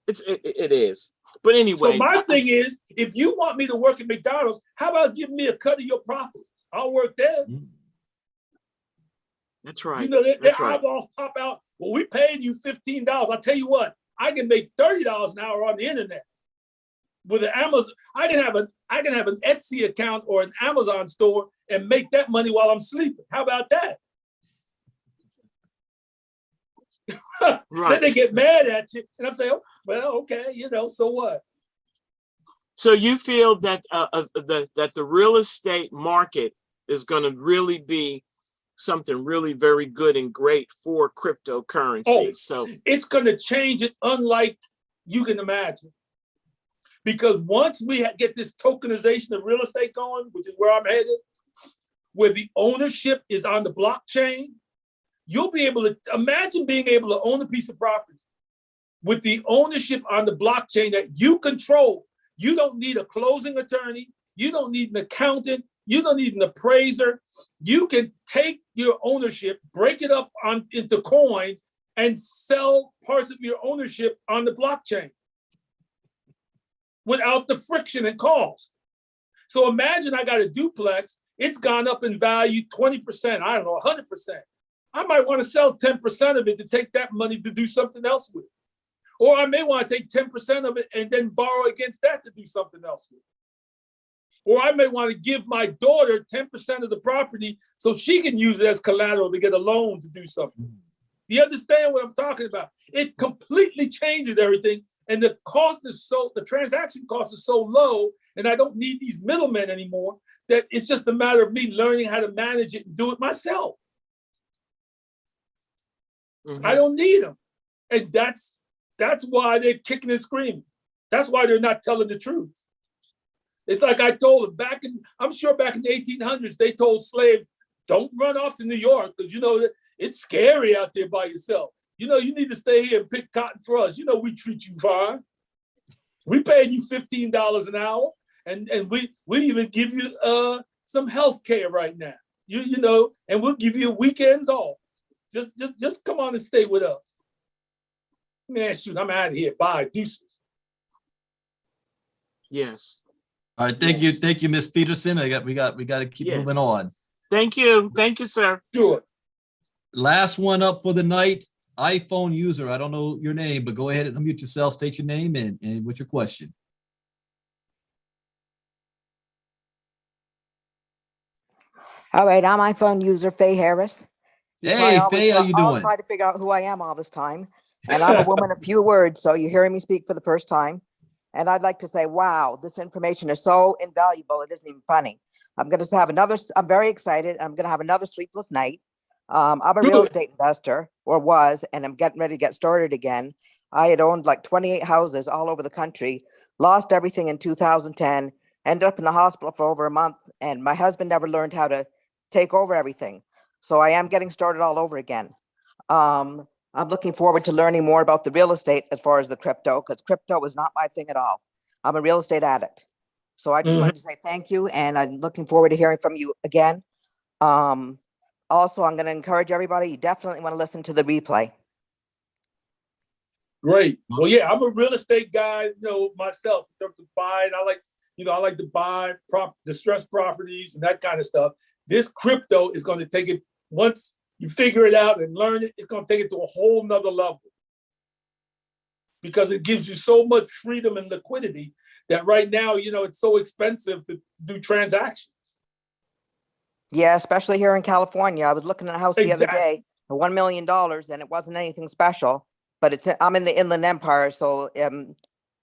it is. But anyway. So my thing is, if you want me to work at McDonald's, how about giving me a cut of your profits? I'll work there. That's right. Their eyeballs pop out. Well, we paid you $15. I'll tell you what, I can make $30 an hour on the internet. With an Amazon, I can have an Etsy account or an Amazon store and make that money while I'm sleeping. How about that? Right. Then they get mad at you, and I'm saying, oh, well, okay, so what? So you feel that that the real estate market is going to really be something really very good and great for cryptocurrency. Oh, so it's going to change it unlike you can imagine. Because once we get this tokenization of real estate going, which is where I'm headed, where the ownership is on the blockchain, you'll be able to imagine being able to own a piece of property with the ownership on the blockchain that you control. You don't need a closing attorney. You don't need an accountant. You don't need an appraiser. You can take your ownership, break it up into coins, and sell parts of your ownership on the blockchain without the friction and cost. So imagine I got a duplex. It's gone up in value 20%, I don't know, 100%. I might want to sell 10% of it to take that money to do something else with. Or I may want to take 10% of it and then borrow against that to do something else with. Or I may want to give my daughter 10% of the property so she can use it as collateral to get a loan to do something. Do you understand what I'm talking about? It completely changes everything. And the transaction cost is so low, and I don't need these middlemen anymore, that it's just a matter of me learning how to manage it and do it myself. Mm-hmm. I don't need them. And that's why they're kicking and screaming. That's why they're not telling the truth. It's like I told them I'm sure back in the 1800s, they told slaves, don't run off to New York because it's scary out there by yourself. You need to stay here and pick cotton for us. We treat you fine. We paying you $15 an hour, and we even give you some health care right now. And we'll give you weekends off. Just come on and stay with us. Man, shoot, I'm out of here. Bye, deuces. Yes. All right, thank you, Ms. Peterson. We got to keep moving on. Thank you, sir. Sure. Last one up for the night. iPhone user. I don't know your name, but go ahead and unmute yourself. State your name and what's your question. All right, I'm iPhone user Faye Harris. Hey, Faye, how you doing? I'll try to figure out who I am all this time. And I'm a woman of few words, so you're hearing me speak for the first time. And I'd like to say, wow, this information is so invaluable. It isn't even funny. I'm very excited. I'm going to have another sleepless night. I'm a real estate investor, or was, and I'm getting ready to get started again. I had owned like 28 houses all over the country, lost everything in 2010, ended up in the hospital for over a month, and my husband never learned how to take over everything. So I am getting started all over again. I'm looking forward to learning more about the real estate as far as the crypto, because crypto is not my thing at all. I'm a real estate addict. So I just wanted to say thank you, and I'm looking forward to hearing from you again. Also, I'm going to encourage everybody, you definitely want to listen to the replay. Great. Well, yeah, I'm a real estate guy, myself, in terms of buying. I like to buy distressed properties and that kind of stuff. This crypto is going to take it, once you figure it out and learn it, it's going to take it to a whole nother level. Because it gives you so much freedom and liquidity that right now, it's so expensive to do transactions. Yeah, especially here in California. I was looking at a house the other day for $1 million, and it wasn't anything special. but I'm in the Inland Empire, so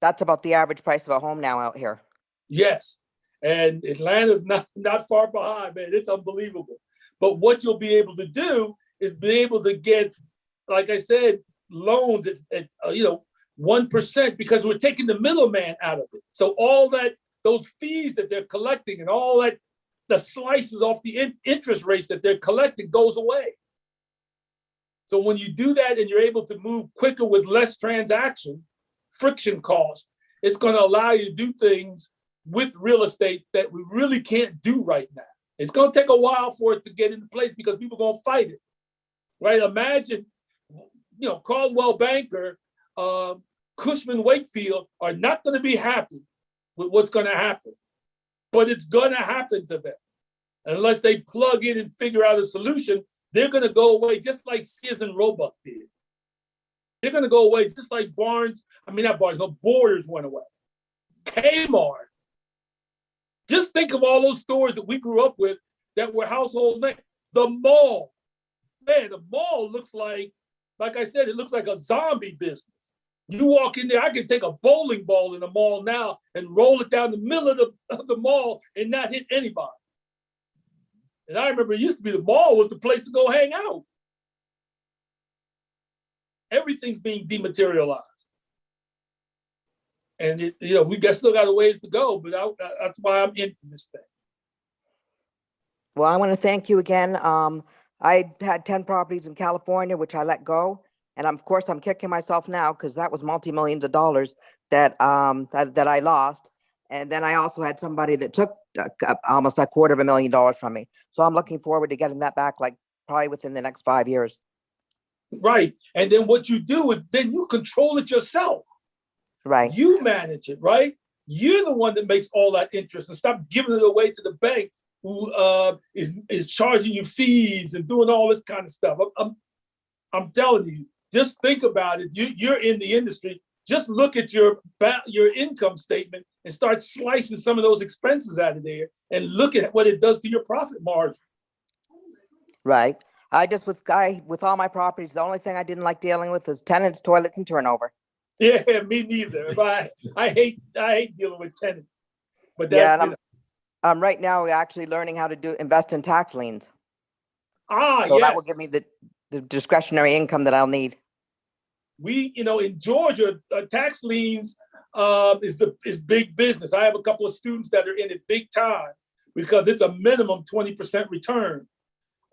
that's about the average price of a home now out here. Yes. And Atlanta's not far behind, man. It's unbelievable. But what you'll be able to do is be able to get, like I said, loans at 1%, because we're taking the middleman out of it. So all those fees that they're collecting and all that, the slices off the interest rates that they're collecting goes away. So when you do that and you're able to move quicker with less friction costs, it's going to allow you to do things with real estate that we really can't do right now. It's going to take a while for it to get into place because people are going to fight it, right? Imagine, Caldwell Banker, Cushman Wakefield are not going to be happy with what's going to happen, but it's going to happen to them. Unless they plug in and figure out a solution, they're going to go away just like Sears and Roebuck did. They're going to go away just like Borders went away. Kmart. Just think of all those stores that we grew up with that were household names. The mall. Man, the mall looks like I said, it looks like a zombie business. You walk in there, I can take a bowling ball in the mall now and roll it down the middle of the mall and not hit anybody. And I remember it used to be the mall was the place to go hang out. Everything's being dematerialized. And we still got a ways to go, but that's why I'm into this thing. Well, I want to thank you again. I had 10 properties in California, which I let go. And of course, I'm kicking myself now because that was multi-millions of dollars that I lost. And then I also had somebody that took almost $250,000 from me. So I'm looking forward to getting that back, like probably within the next 5 years. Right. And then what you do is then you control it yourself. Right. You manage it, right? You're the one that makes all that interest, and stop giving it away to the bank who is charging you fees and doing all this kind of stuff. I'm telling you, just think about it. You're in the industry. Just look at your income statement and start slicing some of those expenses out of there and look at what it does to your profit margin. Right. I just with all my properties, the only thing I didn't like dealing with is tenants, toilets, and turnover. Yeah, me neither. I hate dealing with tenants. But I'm right now actually learning how to invest in tax liens. So yes. That will give me the discretionary income that I'll need. We, in Georgia, tax liens is big business. I have a couple of students that are in it big time because it's a minimum 20% return.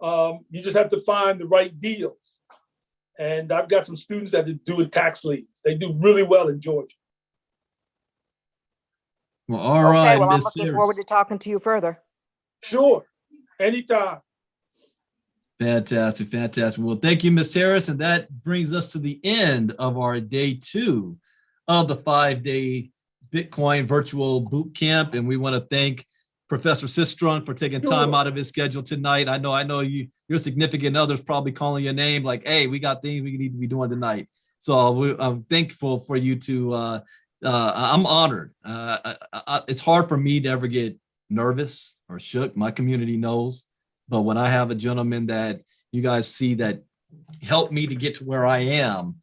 You just have to find the right deals. And I've got some students that are doing tax liens. They do really well in Georgia. Well, all right. Well, I'm looking forward to talking to you further. Sure. Anytime. Fantastic. Well, thank you, Ms. Harris. And that brings us to the end of our day 2 of the 5-day Bitcoin virtual boot camp. And we want to thank Professor Sistrunk for taking time out of his schedule tonight. I know your significant other's probably calling your name like, hey, we got things we need to be doing tonight. So I'm thankful for you to, I'm honored. It's hard for me to ever get nervous or shook. My community knows. But when I have a gentleman that you guys see that helped me to get to where I am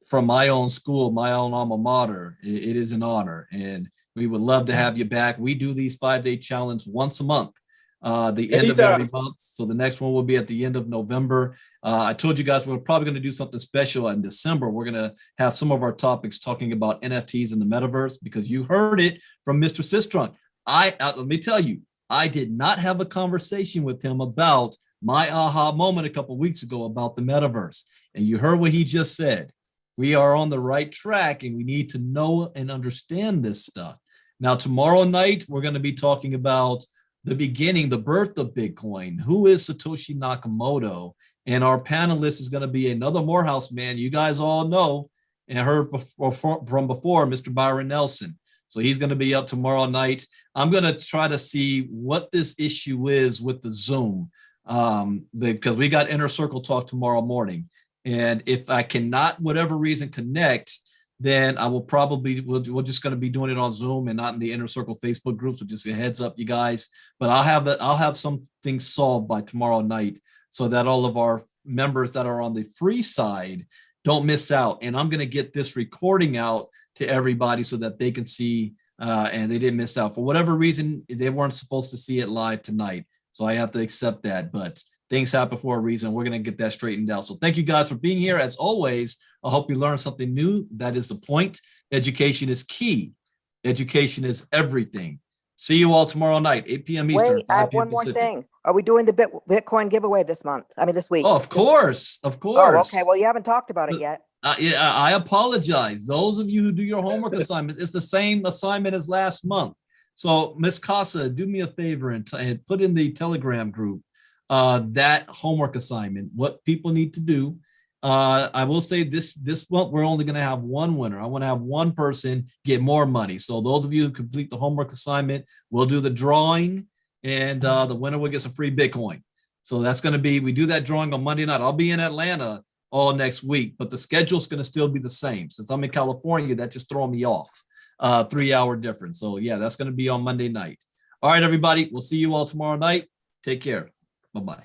from my own school, my own alma mater, it is an honor. And we would love to have you back. We do these 5-day challenge once a month, the end of every month. So the next one will be at the end of November. I told you guys we're probably going to do something special in December. We're going to have some of our topics talking about NFTs in the metaverse because you heard it from Mr. Sistrunk. Let me tell you, I did not have a conversation with him about my aha moment a couple of weeks ago about the metaverse. And you heard what he just said. We are on the right track and we need to know and understand this stuff. Now, tomorrow night, we're going to be talking about the beginning, the birth of Bitcoin. Who is Satoshi Nakamoto? And our panelist is going to be another Morehouse man you guys all know and heard from before, Mr. Byron Nelson. So he's going to be up tomorrow night. I'm going to try to see what this issue is with the Zoom because we got Inner Circle Talk tomorrow morning. And if I cannot, whatever reason, connect, then I will probably, we're just going to be doing it on Zoom and not in the Inner Circle Facebook group. So just a heads up, you guys. But I'll have some things solved by tomorrow night so that all of our members that are on the free side don't miss out. And I'm going to get this recording out to everybody so that they can see and they didn't miss out. For whatever reason, they weren't supposed to see it live tonight. So I have to accept that. But things happen for a reason. We're going to get that straightened out. So thank you guys for being here. As always, I hope you learned something new. That is the point. Education is key. Education is everything. See you all tomorrow night, 8 p.m. Eastern. Wait, I have one more thing. Are we doing the Bitcoin giveaway this month? I mean, this week? Oh, of course. Of Oh, course. okay. Well, you haven't talked about it yet. Yeah, I apologize. Those of you who do your homework assignment, it's the same assignment as last month. So, Ms. Casa, do me a favor and put in the Telegram group that homework assignment, what people need to do. I will say this month, we're only going to have one winner. I want to have one person get more money. So those of you who complete the homework assignment, we'll do the drawing and the winner will get some free Bitcoin. So that's going to be, we do that drawing on Monday night. I'll be in Atlanta all next week, but the schedule's going to still be the same. Since I'm in California, that just throw me off 3-hour difference. So yeah, that's going to be on Monday night. All right, everybody. We'll see you all tomorrow night. Take care. Bye-bye.